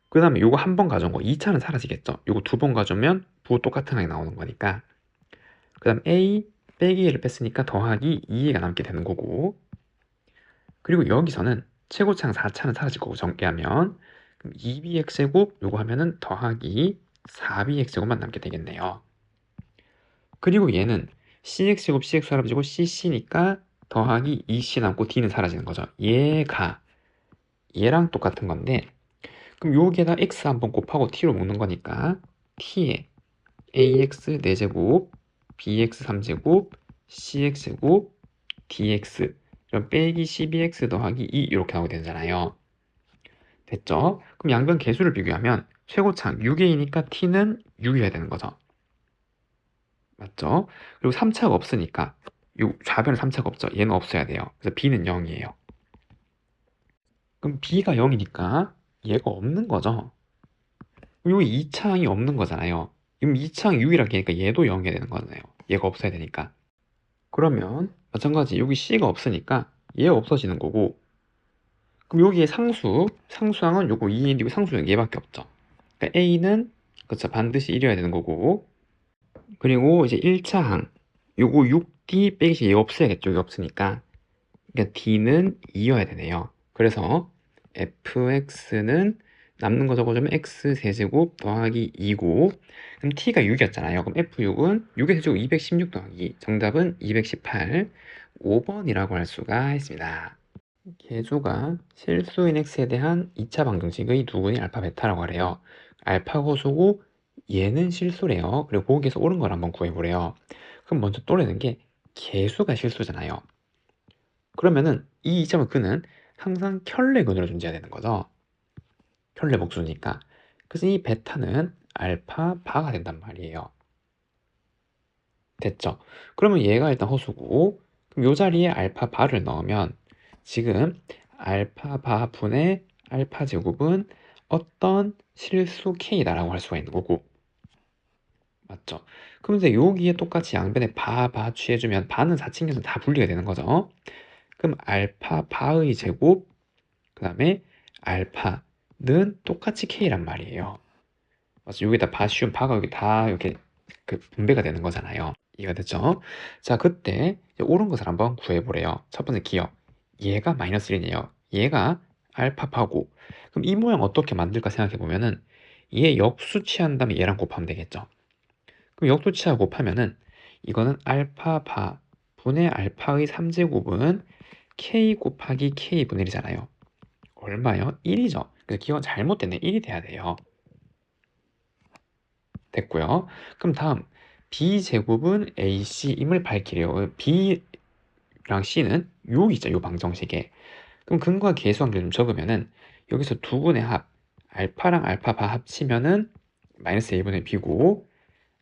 그 다음에 요거 한 번 가져온 거 2차는 사라지겠죠. 요거 2번 가져오면 부호 똑같은 항이 나오는 거니까. 그 다음 a 빼기 1을 뺐으니까 더하기 2가 남게 되는 거고, 그리고 여기서는 최고차항 4차는 사라질 거고 정리하면, 그럼 2bx제곱 요거 하면은 더하기 4bx제곱만 남게 되겠네요. 그리고 얘는 cx제곱 cx 사라지고 cc니까 더하기 2c 남고 d는 사라지는 거죠. 얘랑 똑같은 건데, 그럼 여기에다 x 한번 곱하고 t로 묶는 거니까 t에 ax 4제곱 bx 3제곱 cx제곱 dx 그럼 빼기 12x 더하기 2 이렇게 나오게 되잖아요. 됐죠? 그럼 양변 개수를 비교하면 최고차항 6a니까 t는 6이어야 되는 거죠. 맞죠? 그리고 3차가 없으니까 좌변에 3차가 없죠. 얘는 없어야 돼요. 그래서 b는 0이에요. 그럼 b가 0이니까 얘가 없는 거죠. 그럼 여기 2차항이 없는 거잖아요. 그럼 2차항 6이라고 하니까 얘도 0이어야 되는 거잖아요. 얘가 없어야 되니까. 그러면 마찬가지 여기 c가 없으니까 얘가 없어지는 거고, 그럼 여기에 상수항은 요거 2인이고 상수항 얘밖에 없죠. 그러니까 a는 그쵸 반드시 1이어야 되는 거고, 그리고 이제 1차항 요거 6d 빼기 얘 없어야겠죠. 여기 없으니까. 그러니까 d는 2여야 되네요. 그래서 fx는 남는 거 적어주면 x 세제곱 더하기 2고, 그럼 t가 6이었잖아요. 그럼 f6은 6의 세제곱 216 더하기 정답은 218 5번이라고 할 수가 있습니다. 개수가 실수인 x에 대한 2차 방정식의 누구의 알파 베타라고 하래요. 알파 호수고 얘는 실수래요. 그리고 거기에서 옳은 걸 한번 구해보래요. 그럼 먼저 떠오르는 게 개수가 실수잖아요. 그러면은 이 2차 그는 항상 켤레근으로 존재해야 되는 거죠. 켤레 복수니까. 그래서 이 베타는 알파 바가 된단 말이에요. 됐죠? 그러면 얘가 일단 허수고, 그럼 이 자리에 알파 바를 넣으면 지금 알파 바 분의 알파 제곱은 어떤 실수 k다라고 할 수가 있는 거고, 맞죠? 그럼 이제 여기에 똑같이 양변에 바 취해주면 바는 4친겨서 다 분리가 되는 거죠. 그럼 알파 바의 제곱 그 다음에 알파는 똑같이 k란 말이에요. 맞죠? 여기다 바 씌운 바가 여기 다 이렇게 그 분배가 되는 거잖아요. 이해가 됐죠? 자, 그때 이제 옳은 것을 한번 구해보래요. 첫 번째 기억. 얘가 마이너스 1이네요. 얘가 알파파고. 그럼 이 모양 어떻게 만들까 생각해보면은 얘 역수 취한 다음에 얘랑 곱하면 되겠죠. 그럼 역수 취하고 곱하면은 이거는 알파파 분의 알파의 3제곱은 k 곱하기 k분의 1이잖아요. 얼마요? 1이죠. 그래서 기억은 잘못됐네. 1이 돼야 돼요. 됐고요. 그럼 다음 b제곱은 ac임을 밝히래요. b랑 c는 요 있죠. 요 방정식에. 그럼 근과 계수관계를 좀 적으면은 여기서 두 분의 합 알파랑 알파바 합치면은 마이너스 a분의 b고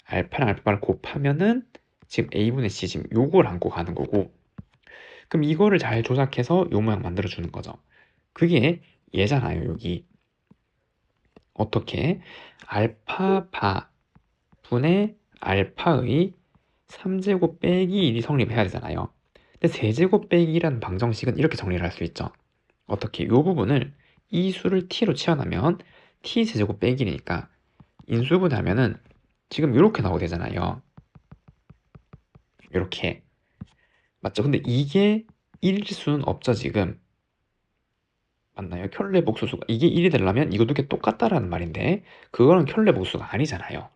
알파랑 알파바를 곱하면은 지금 a분의 c 지금 요걸 안고 가는 거고 그럼 이거를 잘 조작해서 요 모양 만들어 주는 거죠. 그게 얘잖아요. 여기 어떻게 알파바 분의 알파의 3제곱 빼기 1이 성립해야 되잖아요. 근데 세제곱 빼기 1이라는 방정식은 이렇게 정리를 할 수 있죠. 어떻게? 이 부분을 이 수를 t로 치환하면 t 세제곱 빼기 1이니까 인수분해하면은 지금 이렇게 나오게 되잖아요. 이렇게. 맞죠? 근데 이게 1일 수는 없죠, 지금. 맞나요? 켤레 복수수가 이게 1이 되려면 이거 두 개 똑같다라는 말인데 그거는 켤레 복수가 아니잖아요.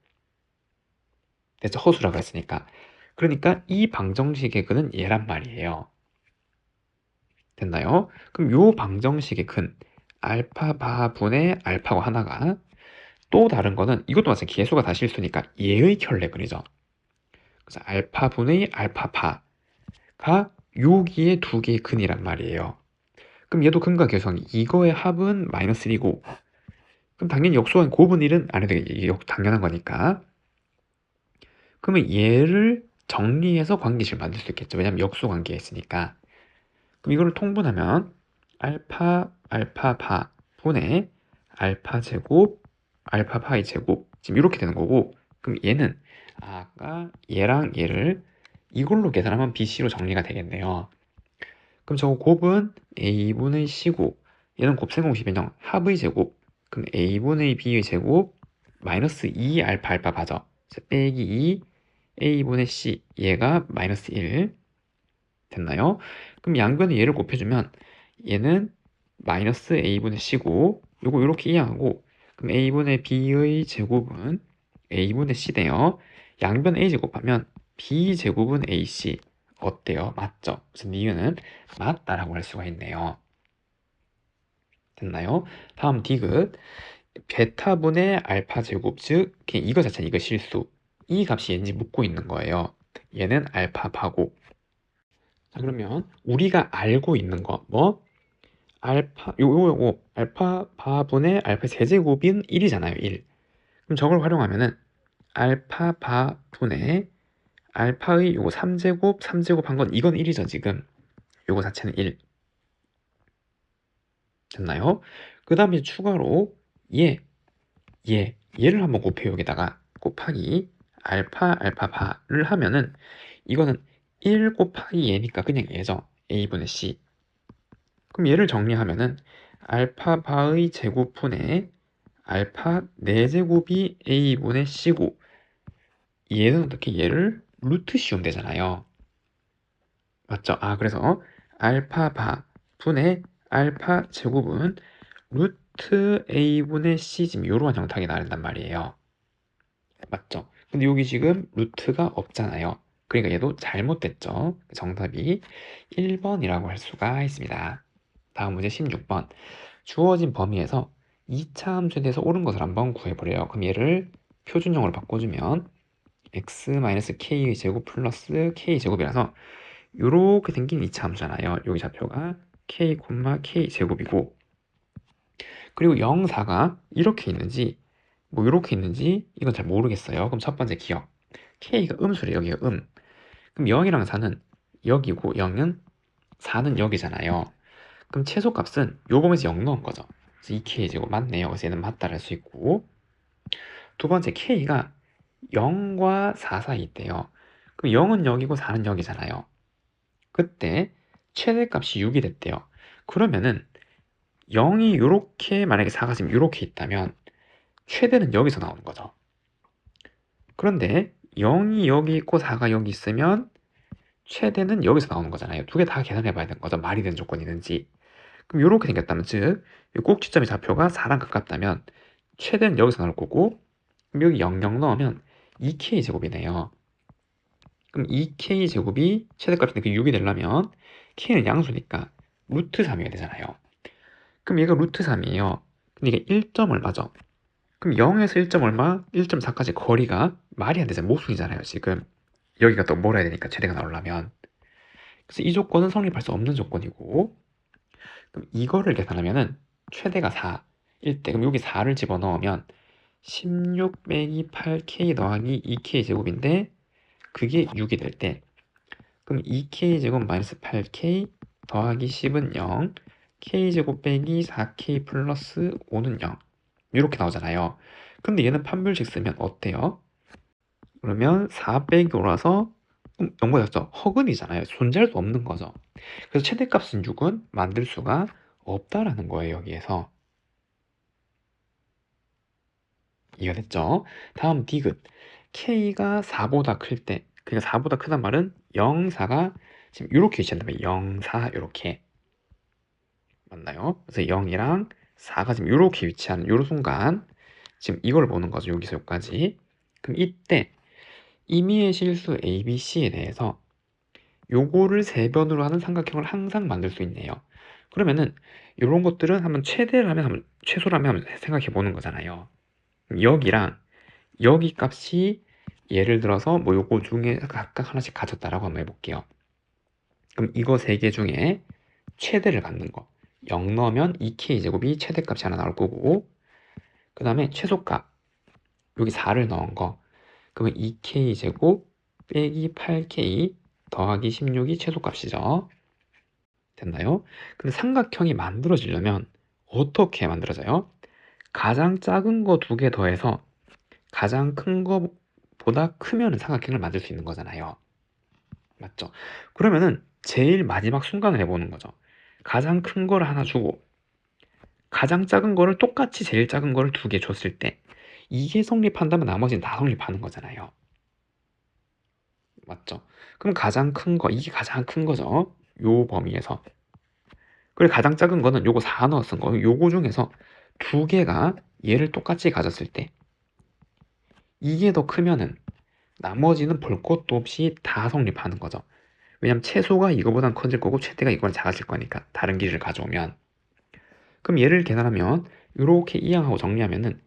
대체 허수라고 했으니까. 그러니까 이 방정식의 근은 얘란 말이에요. 됐나요? 그럼 요 방정식의 근 알파바분의 알파고 하나가 또 다른 거는 이것도 마찬가지 계수가 다 실수니까 얘의 켤레근이죠. 그래서 알파분의 알파파가 여기에 두 개의 근이란 말이에요. 그럼 얘도 근과 계수한 이거의 합은 마이너스 1이고 그럼 당연히 역수한 곱은 1은 안 해도 이게 당연한 거니까 그러면 얘를 정리해서 관계식을 만들 수 있겠죠. 왜냐면 역수 관계가 있으니까. 그럼 이거를 통분하면 알파 알파바 분의 알파 제곱 알파 파이 제곱 지금 이렇게 되는 거고 그럼 얘는 아까 얘랑 얘를 이걸로 계산하면 BC로 정리가 되겠네요. 그럼 저거 곱은 A분의 C고 얘는 곱셈공식 변형 합의 제곱 그럼 A분의 B의 제곱 마이너스 2 알파 알파 바죠. 빼기 2 A분의 C 얘가 마이너스 1 됐나요? 그럼 양변에 얘를 곱해주면 얘는 마이너스 a분의 c고 요거 이렇게 이항하고 그럼 a분의 b의 제곱은 a분의 c네요. 양변 a 제곱하면 b 제곱은 ac 어때요? 맞죠? 그래서 니은은 맞다라고 할 수가 있네요. 됐나요? 다음 디귿 베타분의 알파 제곱 즉 이거 자체는 이거 실수 이 값이 얘인지 묻고 있는 거예요. 얘는 알파바고 자 그러면 우리가 알고 있는 거 뭐? 알파 요거 알파 바분의 알파 세제곱인 1이잖아요. 1. 그럼 저걸 활용하면은 알파 바분의 알파의 요거 3제곱 3제곱 한 건 이건 1이죠, 지금. 요거 자체는 1. 됐나요? 그다음에 추가로 얘를 한번 곱해요. 여기다가 곱하기 알파 알파 바를 하면은 이거는 1 곱하기 얘니까 그냥 얘죠. a분의 c. 그럼 얘를 정리하면은 알파 바의 제곱분의 알파 4제곱이 a분의 c고 얘는 어떻게 얘를 루트 씌우면 되잖아요. 맞죠? 아 그래서 알파 바 분의 알파 제곱은 루트 a분의 c 지금 이러한 형태가 나온단 말이에요. 맞죠? 근데 여기 지금 루트가 없잖아요. 그러니까 얘도 잘못됐죠. 정답이 1번이라고 할 수가 있습니다. 다음 문제 16번. 주어진 범위에서 2차 함수에 대해서 옳은 것을 한번 구해보래요. 그럼 얘를 표준형으로 바꿔주면 x-k의 제곱 플러스 k 제곱이라서 이렇게 생긴 2차 함수잖아요. 여기 좌표가 k, k 제곱이고 그리고 0, 4가 이렇게 있는지 뭐 이렇게 있는지 이건 잘 모르겠어요. 그럼 첫 번째 기억 k가 음수래요. 여기가 그럼 0이랑 4는 여기고 0은 4는 여기잖아요. 그럼 최소값은 요 범위에서 0 넣은 거죠. 그래서 2k 제곱 맞네요. 그래서 얘는 맞다 할 수 있고 두 번째 k가 0과 4 사이 있대요. 그럼 0은 여기고 4는 여기잖아요. 그때 최대값이 6이 됐대요. 그러면은 0이 이렇게 만약에 4가 지금 이렇게 있다면 최대는 여기서 나오는 거죠. 그런데 0이 여기 있고 4가 여기 있으면 최대는 여기서 나오는 거잖아요. 두 개 다 계산해 봐야 되는 거죠. 말이 되는 조건이든지. 그럼 이렇게 생겼다면 즉 꼭지점의 좌표가 4랑 가깝다면 최대는 여기서 나올 거고, 그럼 여기 00 넣으면 2k 제곱이네요. 그럼 2k 제곱이 최대값이니까 6이 되려면 k는 양수니까 루트 3이어야 되잖아요. 그럼 얘가 루트 3이에요. 근데 이게 1점 얼마죠? 그럼 0에서 1점 얼마? 1.4까지 거리가 말이 안 되잖아요. 모순이잖아요. 지금 여기가 또 뭐라 해야 되니까 최대가 나오려면. 그래서 이 조건은 성립할 수 없는 조건이고, 그럼 이거를 계산하면은 최대가 4일 때, 그럼 여기 4를 집어넣으면 16 빼기 8k 더하기 2k 제곱인데 그게 6이 될 때, 그럼 2k 제곱 마이너스 8k 더하기 10은 0, k 제곱 빼기 4k 플러스 5는 0 이렇게 나오잖아요. 근데 얘는 판별식 쓰면 어때요? 그러면 4 빼기 5라서 0보다 작죠? 허근이잖아요. 존재할 수 없는 거죠. 그래서 최대값은 6은 만들 수가 없다라는 거예요. 여기에서. 이해됐죠? 다음 디귿. k가 4보다 클 때, 그러니까 4보다 크단 말은 0, 4가 지금 이렇게 위치한다면 0, 4 이렇게 맞나요? 그래서 0이랑 4가 지금 이렇게 위치하는 이 순간 지금 이걸 보는 거죠. 여기서 여기까지. 그럼 이때 임의의 실수 A, B, C에 대해서 요거를 세변으로 하는 삼각형을 항상 만들 수 있네요. 그러면은 이런 것들은 한번 최대를 하면 한번 최소라면 한번 생각해 보는 거잖아요. 여기랑 여기 값이 예를 들어서 뭐 요거 중에 각각 하나씩 가졌다라고 한번 해볼게요. 그럼 이거 세 개 중에 최대를 갖는 거 0 넣으면 2k 제곱이 최대값이 하나 나올 거고, 그 다음에 최소값 여기 4를 넣은 거 그러면 2k 제곱 빼기 8k 더하기 16이 최소값이죠. 됐나요? 근데 삼각형이 만들어지려면 어떻게 만들어져요? 가장 작은 거 두 개 더해서 가장 큰 거보다 크면 삼각형을 만들 수 있는 거잖아요. 맞죠? 그러면은 제일 마지막 순간을 해보는 거죠. 가장 큰 거를 하나 주고 가장 작은 거를 똑같이 제일 작은 거를 두 개 줬을 때 이게 성립한다면 나머지는 다 성립하는 거잖아요. 맞죠? 그럼 가장 큰 거, 이게 가장 큰 거죠. 요 범위에서. 그리고 가장 작은 거는 요거 4 넣었은 거, 요거 중에서 두 개가 얘를 똑같이 가졌을 때 이게 더 크면은 나머지는 볼 것도 없이 다 성립하는 거죠. 왜냐면 최소가 이거보단 커질 거고 최대가 이거보다 작아질 거니까 다른 길이를 가져오면. 그럼 얘를 계산하면 이렇게 이항하고 정리하면은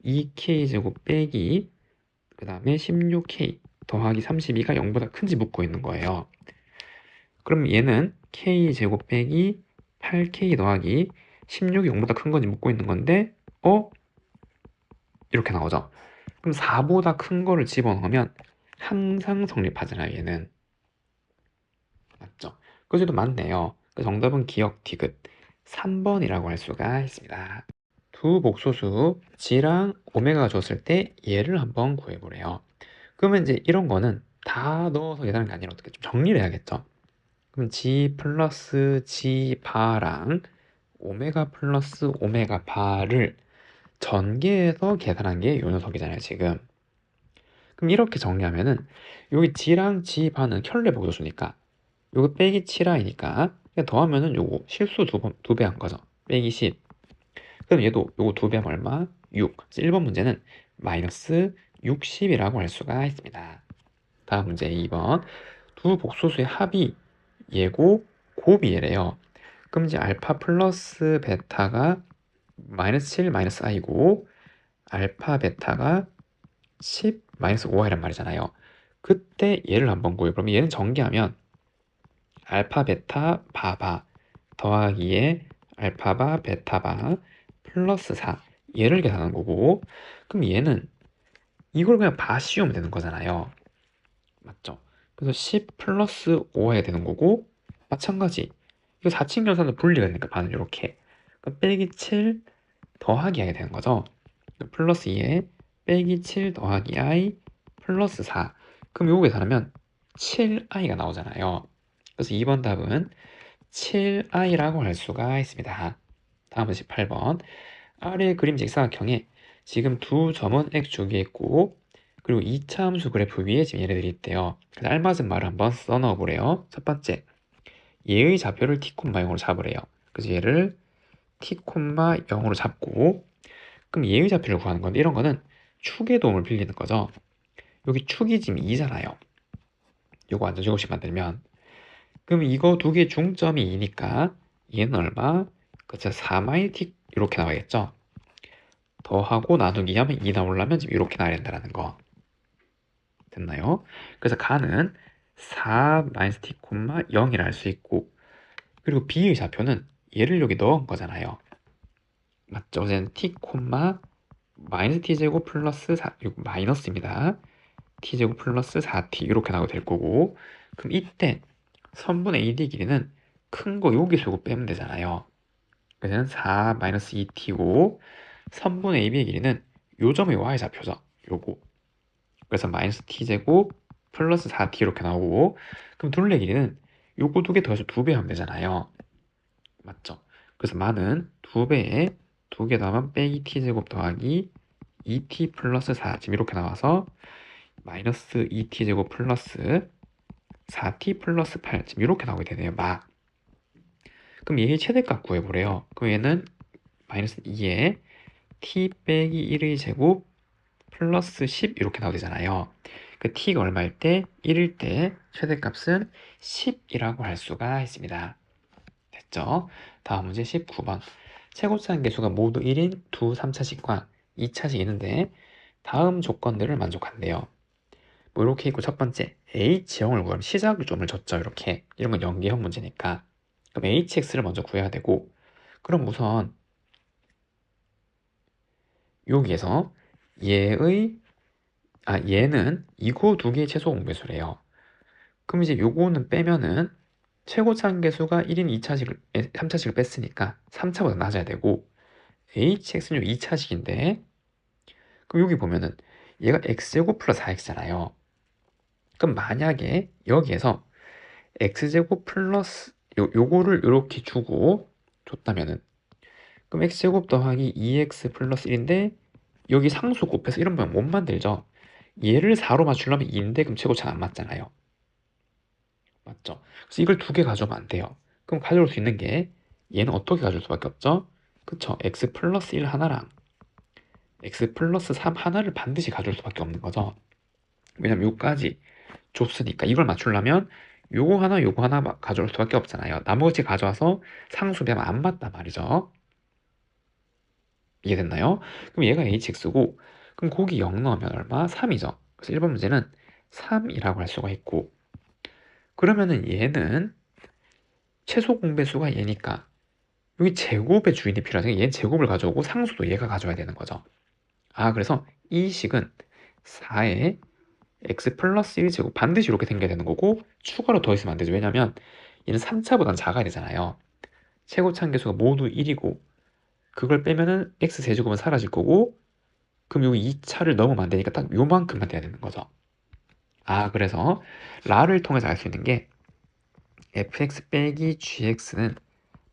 2k 제곱 빼기 그 다음에 16k 더하기 32가 0보다 큰지 묻고 있는 거예요. 그럼 얘는 k 제곱 빼기 8k 더하기 16이 0보다 큰 건지 묻고 있는 건데 이렇게 나오죠. 그럼 4보다 큰 거를 집어넣으면 항상 성립하잖아요. 얘는. 맞죠? 그래도 맞네요. 그 정답은 기억 디귿 3번이라고 할 수가 있습니다. 두 복소수 g랑 오메가가 줬을 때 얘를 한번 구해보래요. 그러면 이제 이런 거는 다 넣어서 계산하는 게 아니라 어떻게 좀 정리를 해야겠죠. 그럼 g 플러스 g 바랑 오메가 플러스 오메가 바를 전개해서 계산한 게 요 녀석이잖아요, 지금. 그럼 이렇게 정리하면은 여기 g랑 g 바는 켤레 복소수니까 요거 빼기 7i니까 더하면은 요거 실수 두 배 한 거죠. 빼기 10. 그럼 얘도 요거 두 배 하면 얼마? 6. 그래서 1번 문제는 마이너스 60이라고 할 수가 있습니다. 다음 문제 2번. 두 복소수의 합이 얘고 곱이 얘래요. 그럼 이제 알파 플러스 베타가 마이너스 7 마이너스 i고 알파 베타가 10 마이너스 5i란 말이잖아요. 그때 얘를 한번 구해요. 그러면 얘는 전개하면 알파 베타 바바 더하기에 알파바 베타바 플러스 4 얘를 계산하는 거고, 그럼 얘는 이걸 그냥 바 씌우면 되는 거잖아요. 맞죠? 그래서 10 플러스 5해야 되는 거고, 마찬가지 이거 4층 연산은 분리가 되니까 반은 이렇게 빼기 7 더하기 하게 되는 거죠. 플러스 2에 빼기 7 더하기 i 플러스 4. 그럼 요거 계산하면 7i가 나오잖아요. 그래서 2번 답은 7i라고 할 수가 있습니다. 다음은 18번. 아래 그림 직사각형에 지금 두 점은 x축에 있고 그리고 2차 함수 그래프 위에 지금 얘네들이 있대요. 그래서 알맞은 말을 한번 써 넣어 보래요. 첫 번째, 얘의 좌표를 t, 0으로 잡으래요. 그래서 얘를 t, 0으로 잡고, 그럼 얘의 좌표를 구하는 건데, 이런 거는 축의 도움을 빌리는 거죠. 여기 축이 지금 2잖아요. 요거 완전 제곱식 만들면. 그럼 이거 두 개 중점이 2니까 얘는 얼마? 그쵸, 4-t 이렇게 나와야겠죠. 더하고 나누기 하면 2 나오려면 지금 이렇게 나와야 된다는 거. 됐나요? 그래서 가는 4-t, 0이라 할 수 있고, 그리고 b의 좌표는 얘를 여기 넣은 거잖아요. 맞죠? 이제는 t, 마이너스 t제곱 플러스 4, 이거 마이너스입니다. t제곱 플러스 4t 이렇게 나오게 될 거고, 그럼 이때 선분의 AD 길이는 큰 거 여기 쓰고 빼면 되잖아요. 그래서 4-2t고 선분의 AB의 길이는 요 점의 y좌표죠. 요거. 그래서 마이너스 t제곱 플러스 4t 이렇게 나오고, 그럼 둘레 길이는 요거 두 개 더해서 2배 하면 되잖아요. 맞죠? 그래서 많은 2배에 2개 더하면 빼기 t제곱 더하기 2t 플러스 4 지금 이렇게 나와서 마이너스 2t제곱 플러스 4t 플러스 8 지금 이렇게 나오게 되네요. 그럼 얘의 최대값 구해보래요. 그럼 얘는 마이너스 2에 t 빼기 1의 제곱 플러스 10 이렇게 나오게 되잖아요. 그 t가 얼마일 때? 1일 때 최대값은 10이라고 할 수가 있습니다. 됐죠? 다음 문제 19번. 최고차항 계수가 모두 1인 2, 3차식과 2차식이 있는데 다음 조건들을 만족한대요. 뭐 이렇게 있고, 첫 번째 h형을 구하면 시작점을 줬죠. 이렇게 이런 건 연계형 문제니까. 그럼 hx를 먼저 구해야 되고, 그럼 우선 여기에서 얘는 이거 두 개의 최소 공배수래요. 그럼 이제 요거는 빼면은 최고차항계수가 1인 2차식을 3차식을 뺐으니까 3차보다 낮아야 되고, hx는 2차식인데, 그럼 여기 보면은 얘가 x제곱 플러스 4x잖아요. 그럼 만약에 여기에서 x제곱 플러스 요거를 이렇게 주고 줬다면은, 그럼 x제곱 더하기 2x 플러스 1인데 여기 상수 곱해서 이런 모양 못 만들죠. 얘를 4로 맞추려면 2인데 그럼 최고차는 안 맞잖아요. 맞죠? 그래서 이걸 두 개 가져오면 안 돼요. 그럼 가져올 수 있는 게 얘는 어떻게 가져올 수밖에 없죠? 그쵸? x 플러스 1 하나랑 x 플러스 3 하나를 반드시 가져올 수밖에 없는 거죠. 왜냐면 요까지 줬으니까 이걸 맞추려면 요거 하나 가져올 수밖에 없잖아요. 나머지 가져와서 상수배면 안 맞단 말이죠. 이해됐나요? 그럼 얘가 hx고, 그럼 거기 0 넣으면 얼마? 3이죠. 그래서 1번 문제는 3이라고 할 수가 있고, 그러면은 얘는 최소 공배수가 얘니까 여기 제곱의 주인이 필요하니까 얘는 제곱을 가져오고 상수도 얘가 가져와야 되는 거죠. 그래서 이 식은 4에 x 플러스 1제곱 반드시 이렇게 생겨야 되는 거고, 추가로 더했으면 안 되죠. 왜냐면 얘는 3차보다는 작아야 되잖아요. 최고차항계수가 모두 1이고 그걸 빼면은 x 세제곱은 사라질 거고, 그럼 여기 2차를 넘으면 안 되니까 딱 요만큼만 돼야 되는 거죠. 그래서 라를 통해서 알 수 있는 게 fx 빼기 gx는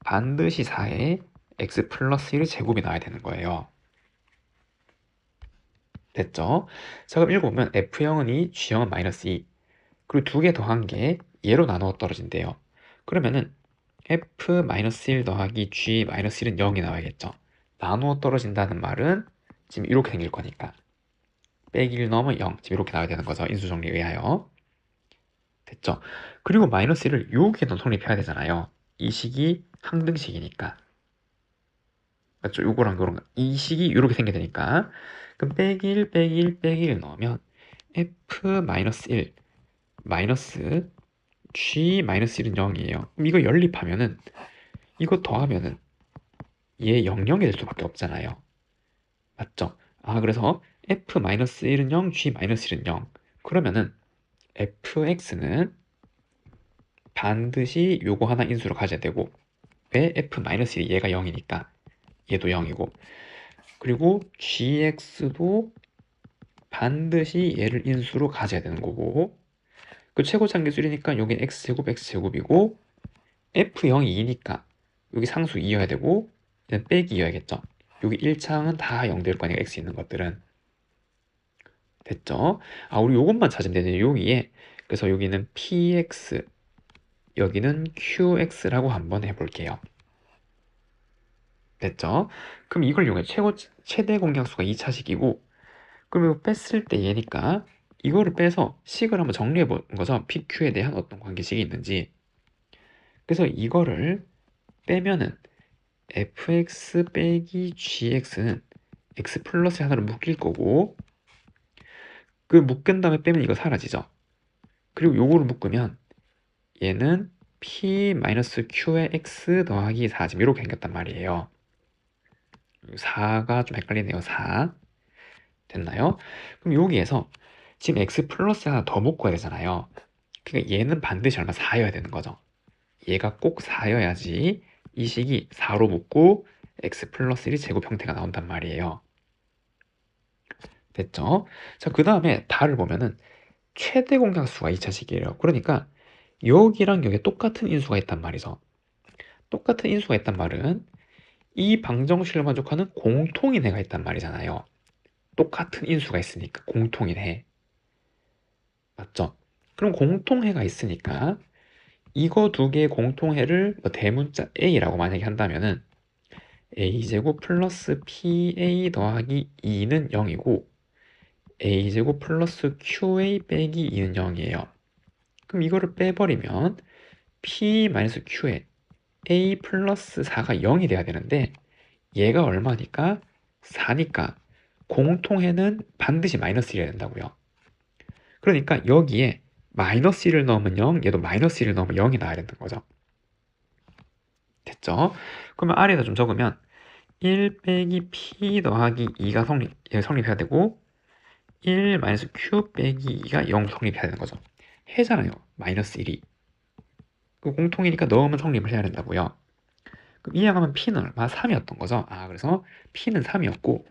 반드시 4에 x 플러스 1의 제곱이 나와야 되는 거예요. 됐죠? 자, 그럼 읽어보면 f형은 2, g형은 마이너스 2. 그리고 두 개 더한 게 얘로 나누어 떨어진대요. 그러면은 f-1 더하기 g-1은 0이 나와야겠죠. 나누어 떨어진다는 말은 지금 이렇게 생길 거니까 빼기 1 넣으면 0, 지금 이렇게 나와야 되는 거죠. 인수정리에 의하여. 됐죠? 그리고 마이너스 1을 여기에도 성립해야 되잖아요. 이 식이 항등식이니까. 맞죠? 요거랑 요런 거. 이 식이 이렇게 생겨야 되니까. 그럼 빼기 1, 빼기 1, 빼기 1 넣으면 f-1 마이너스 g-1은 0이에요. 그럼 이거 연립하면은, 이거 더하면은 얘 0, 0이 될 수밖에 없잖아요. 맞죠? 그래서 f-1은 0, g-1은 0. 그러면은 fx는 반드시 요거 하나 인수로 가져야 되고, 왜 f-1이 얘가 0이니까 얘도 0이고, 그리고 gx도 반드시 얘를 인수로 가져야 되는 거고, 그 최고차항계수이니까 여긴 x제곱이고, f0이 2니까 여기 상수 2여야 되고, 얘는 빼기 2여야겠죠. 여기 1차항은 다 0 될 거니까 x 있는 것들은. 됐죠? 우리 요것만 찾으면 되네요. 여기에. 그래서 여기는 px, 여기는 qx라고 한번 해볼게요. 됐죠? 그럼 이걸 이용해 최대 공약수가 2차식이고, 그럼 이거 뺐을 때 얘니까 이거를 빼서 식을 한번 정리해 본 거죠. PQ에 대한 어떤 관계식이 있는지. 그래서 이거를 빼면은 fx 빼기 gx는 x 플러스 하나로 묶일 거고, 그 묶은 다음에 빼면 이거 사라지죠. 그리고 요거를 묶으면 얘는 p-q의 x 더하기 4 지금 이렇게 생겼단 말이에요. 4가 좀 헷갈리네요. 4 됐나요? 그럼 여기에서 지금 x 플러스 하나 더 묶어야 되잖아요. 그러니까 얘는 반드시 얼마 4여야 되는 거죠. 얘가 꼭 4여야지 이 식이 4로 묶고 x 플러스 1이 제곱 형태가 나온단 말이에요. 됐죠? 자, 그 다음에 다를 보면은 최대 공약수가 2차식이에요. 그러니까 여기랑 여기 똑같은 인수가 있단 말이죠. 똑같은 인수가 있단 말은 이 방정식을 만족하는 공통인 해가 있단 말이잖아요. 똑같은 인수가 있으니까 공통인 해. 맞죠? 그럼 공통해가 있으니까 이거 두 개의 공통해를 대문자 a라고 만약에 한다면은 a제곱 플러스 pa 더하기 2는 0이고 a제곱 플러스 qa 빼기 2는 0이에요. 그럼 이거를 빼버리면 p-q에 a 플러스 4가 0이 돼야 되는데 얘가 얼마니까? 4니까 공통해는 반드시 마이너스 1이어야 된다고요. 그러니까 여기에 마이너스 1을 넣으면 0, 얘도 마이너스 1을 넣으면 0이 나와야 되는 거죠. 됐죠? 그러면 아래에다 좀 적으면 1 빼기 p 더하기 2가 성립해야 되고 1 마이너스 q 빼기 2가 0 성립해야 되는 거죠. 해잖아요. 마이너스 1이. 그 공통이니까 넣으면 성립을 해야 된다고요. 그럼 이해하면 p는 얼마? 3이었던 거죠. 그래서 p는 3이었고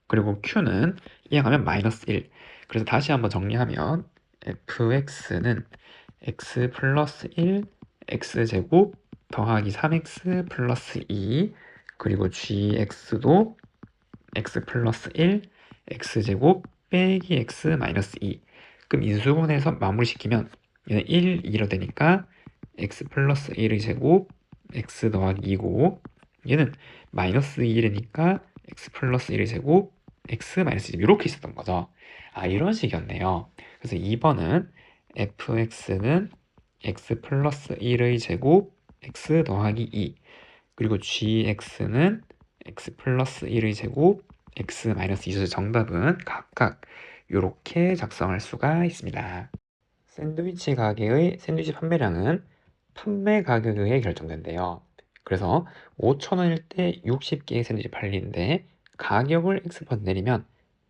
그리고 q는 이해하면 마이너스 1. 그래서 다시 한번 정리하면 fx는 x 플러스 1 x제곱 더하기 3x 플러스 2 그리고 gx도 x 플러스 1 x제곱 빼기 x 마이너스 2. 그럼 인수분해해서 마무리시키면 얘는 1, 2로 되니까 x 플러스 1의 제곱 x 더하기 2고 얘는 마이너스 1이니까 x 플러스 1의 제곱 x 마이너스 2 이렇게 있었던 거죠. 이런 식이었네요. 그래서 2번은 fx는 x 플러스 1의 제곱 x 더하기 2 그리고 gx는 x 플러스 1의 제곱 x 마이너스 2죠. 정답은 각각 이렇게 작성할 수가 있습니다. 샌드위치 가게의 샌드위치 판매량은 판매 가격에 의해 결정된대요. 그래서 5,000원일 때 60개의 샌드위치 팔리는데 가격을 X% 내리면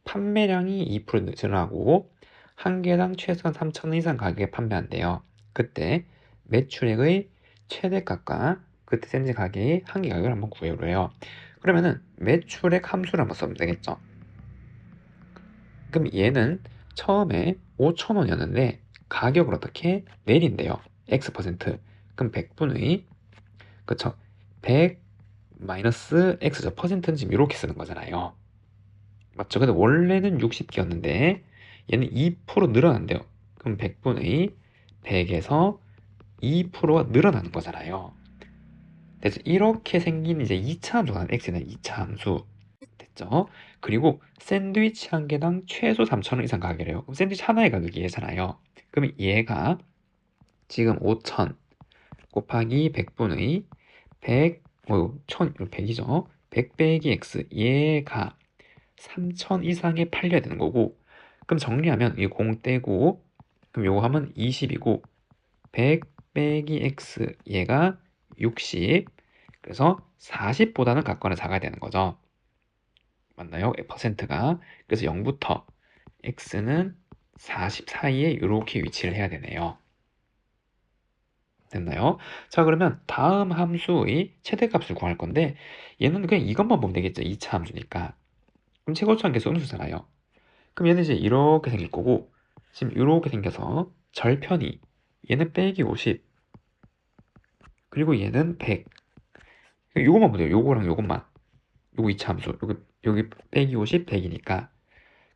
판매량이 2% 늘어나고 한 개당 최소한 3,000원 이상 가격에 판매한대요. 그때 매출액의 최대값과 그때 샌드위치 가게의 한 개 가격을 한번 구해보래요. 그러면은 매출액 함수를 한번 써면 되겠죠. 그럼 얘는 처음에 5,000원이었는데 가격을 어떻게 내린대요. X%. 그럼 100분의 그쵸? 100 마이너스 X죠. 퍼센트는 지금 이렇게 쓰는 거잖아요. 맞죠? 근데 원래는 60개였는데 얘는 2% 늘어난대요. 그럼 100분의 100에서 2%가 늘어나는 거잖아요. 그래서 이렇게 생긴 이제 2차 함수가 X는 2차 함수. 됐죠? 그리고 샌드위치 한 개당 최소 3,000원 이상 가격이래요. 그럼 샌드위치 하나의 가격이 얘잖아요. 그럼 얘가 지금 5,000 곱하기 100분의 100, 1000, 100이죠. 100 빼기 x 얘가 3,000 이상에 팔려야 되는 거고 그럼 정리하면 이게 0 떼고 그럼 요거 하면 20이고 100 빼기 x 얘가 60 그래서 40보다는 각각은 작아야 되는 거죠. 맞나요? 퍼센트가. 그래서 0부터 x는 40 사이에 이렇게 위치를 해야 되네요. 됐나요? 자, 그러면 다음 함수의 최대값을 구할 건데 얘는 그냥 이것만 보면 되겠죠. 2차 함수니까. 그럼 최고차한 계수 음수잖아요. 그럼 얘는 이제 이렇게 생길 거고 지금 이렇게 생겨서 절편이 얘는 빼기 50 그리고 얘는 100 요거만 보세요. 요거랑 요것만 요거 2차 함수 여기 빼기 50 100이니까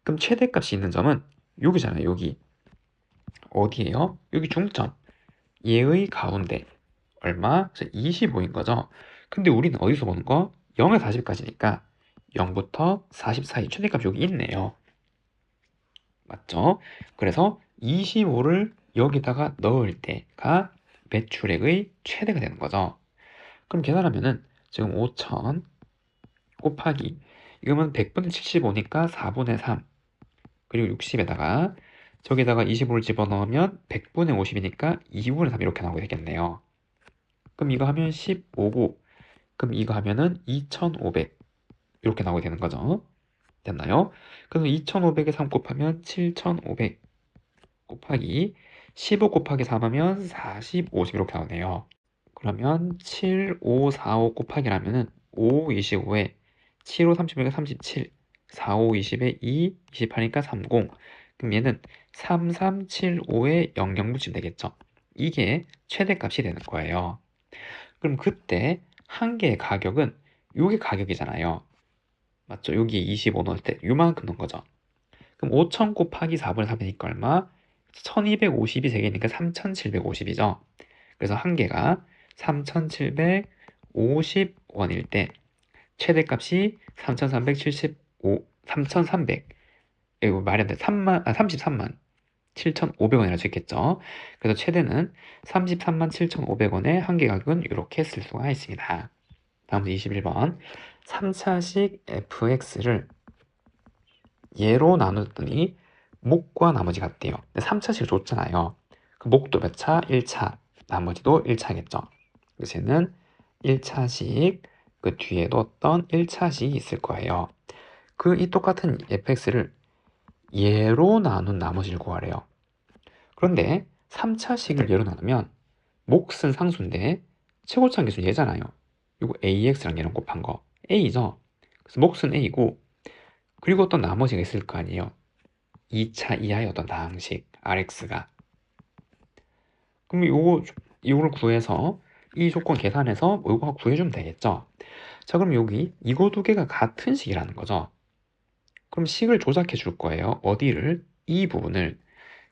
그럼 최대값이 있는 점은 여기잖아요. 여기. 어디예요? 여기 중점. 얘의 가운데. 얼마? 25인 거죠. 근데 우리는 어디서 보는 거? 0에서 40까지니까 0부터 40 사이 최대값이 여기 있네요. 맞죠? 그래서 25를 여기다가 넣을 때가 매출액의 최대가 되는 거죠. 그럼 계산하면은 지금 5,000 곱하기 이거면 100분의 75니까 4분의 3 그리고 60에다가 저기다가 25를 집어넣으면 100분의 50이니까 2분의 3 이렇게 나오게 되겠네요. 그럼 이거 하면 15고 그럼 이거 하면은 2,500 이렇게 나오게 되는 거죠. 됐나요? 그래서 2,500에 3 곱하면 7,500 곱하기 15 곱하기 3 하면 40, 50 이렇게 나오네요. 그러면 7, 5, 4, 5 곱하기라면은 5, 25에 7, 5, 30이니까 37, 4, 5, 20에 2, 28이니까 30. 그럼 얘는 3, 3, 7, 5에 0, 0 붙이면 되겠죠. 이게 최대값이 되는 거예요. 그럼 그때 한 개의 가격은 요게 가격이잖아요. 맞죠? 여기 25 넣을 때 요만큼 넣은 거죠. 그럼 5,000 곱하기 4분의 3이니까 얼마? 1250이 3개니까 3750이죠. 그래서 한 개가 3750원일 때 최대값이 3375, 3300, 이거 말이 안 돼. 33만 7,500원이라고 적겠죠. 그래서 최대는 33만 7,500원의 한 개 가격은 이렇게 쓸 수가 있습니다. 다음 21번. 3차식 fx를 예로 나눴더니 목과 나머지 같대요. 3차식 줬잖아요. 그 목도 몇 차? 1차. 나머지도 1차겠죠. 그래서 얘는 1차식, 그 뒤에도 어떤 1차식이 있을 거예요. 그 이 똑같은 fx를 예로 나눈 나머지를 구하래요. 그런데 3차식을 예로 나누면 몫은 상수인데 최고차항 계수는 얘잖아요. 이거 ax랑 얘랑 곱한 거 a죠. 그래서 몫은 a고 그리고 또 나머지가 있을 거 아니에요. 2차 이하의 어떤 다항식 Rx가. 그럼 요거를 구해서 이 조건 계산해서 요거 구해주면 되겠죠. 자, 그럼 여기 이거 두 개가 같은 식이라는 거죠. 그럼 식을 조작해 줄 거예요. 어디를? 이 부분을.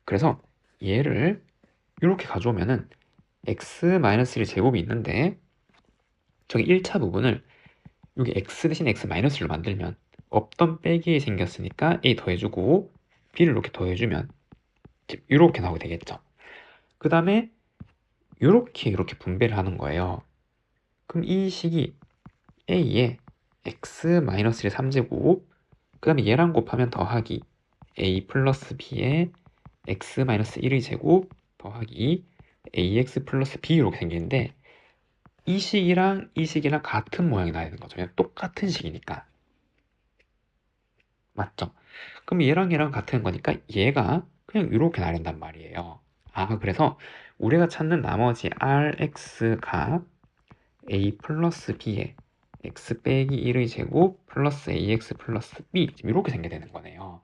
그래서 얘를 이렇게 가져오면은 x-1 제곱이 있는데 저기 1차 부분을 여기 x 대신 x-를 만들면 없던 빼기 생겼으니까 a 더해주고 b를 이렇게 더해주면 이렇게 나오게 되겠죠. 그 다음에 이렇게 분배를 하는 거예요. 그럼 이 식이 a에 x-1의 3제곱 그 다음에 얘랑 곱하면 더하기 a 플러스 b에 x-1의 제곱 더하기 ax 플러스 b 이렇게 생기는데 이 식이랑 이 식이랑 같은 모양이 나야 되는 거죠. 그냥 똑같은 식이니까. 맞죠? 그럼 얘랑 같은 거니까 얘가 그냥 이렇게 나야 된단 말이에요. 아, 그래서 우리가 찾는 나머지 rx가 a 플러스 b에 x 빼기 1의 제곱 플러스 ax 플러스 b 이렇게 생겨야 되는 거네요.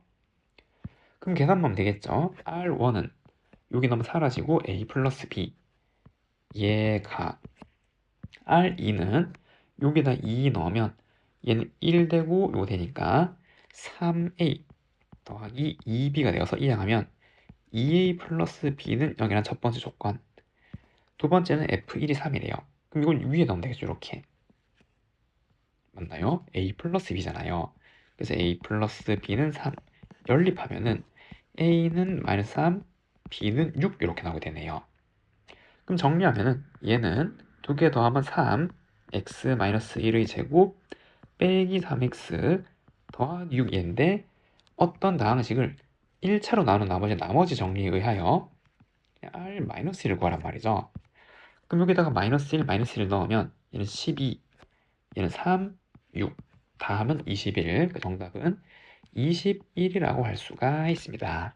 그럼 계산만 하면 되겠죠? r1은 여기 너무 사라지고 a 플러스 b 얘가 r2는 여기다 2 넣으면 얘는 1 되고 요거 되니까 3a 더하기 2b가 되어서 이항하면 2a 플러스 b는 0이란 첫 번째 조건 두 번째는 f1이 3이래요. 그럼 이건 위에 넣으면 되겠죠. 이렇게 맞나요? a 플러스 b잖아요. 그래서 a 플러스 b는 3 연립하면은 a는 마이너스 3 b는 6 이렇게 나오게 되네요. 그럼 정리하면은 얘는 두 개 더하면 3 x 마이너스 1의 제곱 빼기 3x 더하기 6인데 어떤 다항식을 1차로 나눈 나머지 정리에 의하여 r-1을 구하란 말이죠. 그럼 여기다가 마이너스 1, 마이너스 1 넣으면 얘는 12, 얘는 3, 6 다 하면 21. 그 정답은 21이라고 할 수가 있습니다.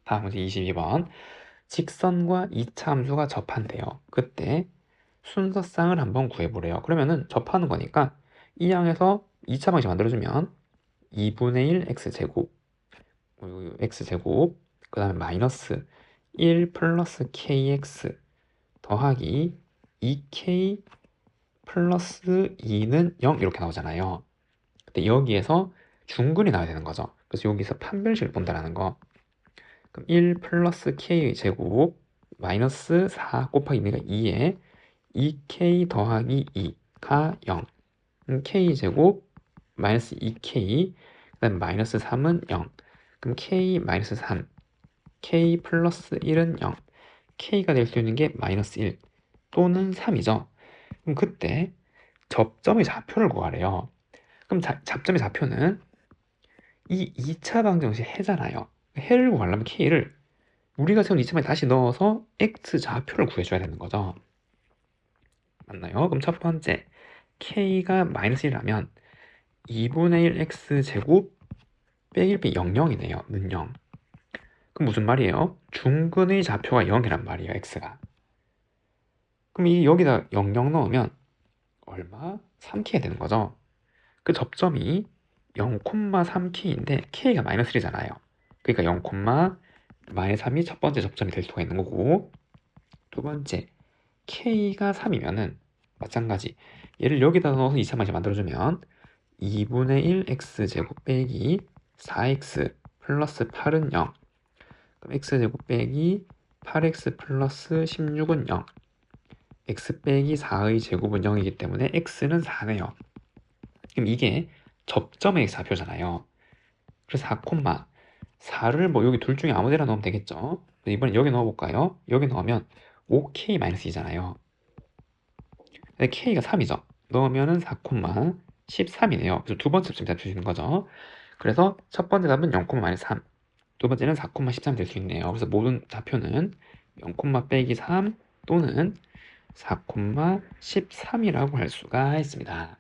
다음 문제 22번. 직선과 2차 함수가 접한대요. 그때 순서쌍을 한번 구해보래요. 그러면은 접하는 거니까 이 항에서 2차 방식 만들어주면 2분의 1 x제곱 x제곱 그 다음에 마이너스 1 플러스 kx 더하기 2k 플러스 2는 0 이렇게 나오잖아요. 근데 여기에서 중근이 나와야 되는 거죠. 그래서 여기서 판별식을 본다라는 거. 그럼 1 플러스 k의 제곱 마이너스 4 곱하기 2에 2k 더하기 2가 0. k 제곱 마이너스 2k 그 다음 마이너스 3은 0. 그럼 k 마이너스 3 k 플러스 1은 0. k가 될 수 있는 게 마이너스 1 또는 3이죠. 그럼 그때 접점의 좌표를 구하래요. 그럼 접점의 좌표는 이 2차 방정식 해잖아요. 해를 구하려면 k를 우리가 세운 2차 방정식 다시 넣어서 x 좌표를 구해줘야 되는 거죠. 맞나요? 그럼 첫 번째 k가 마이너스 1이라면 2분의 1 x제곱 빼기 1 00이네요. 는 0. 그럼 무슨 말이에요? 중근의 좌표가 0이란 말이에요. x가. 그럼 이 여기다 00 넣으면 얼마? 3k가 되는 거죠. 그 접점이 0,3k인데 k가 마이너스 1이잖아요. 그러니까 0, 마이너스 3이 첫 번째 접점이 될 수가 있는 거고, 두 번째 k가 3이면은 마찬가지 얘를 여기다 넣어서 2차 방정식 만들어주면 2분의 1 x제곱 빼기 4x 플러스 8은 0. 그럼 x제곱 빼기 8x 플러스 16은 0. x 빼기 4의 제곱은 0이기 때문에 x는 4네요. 그럼 이게 접점의 좌표잖아요. 그래서 4,4를 뭐 여기 둘 중에 아무 데나 넣으면 되겠죠. 이번엔 여기 넣어볼까요? 여기 넣으면 5k-2잖아요. 근데 k가 3이죠. 넣으면은 4,13이네요. 그래서 두 번째 접점이 잡혀주는 거죠. 그래서 첫 번째 답은 0,-3. 두 번째는 4,13이 될 수 있네요. 그래서 모든 좌표는 0, 빼기 3 또는 4,13이라고 할 수가 있습니다.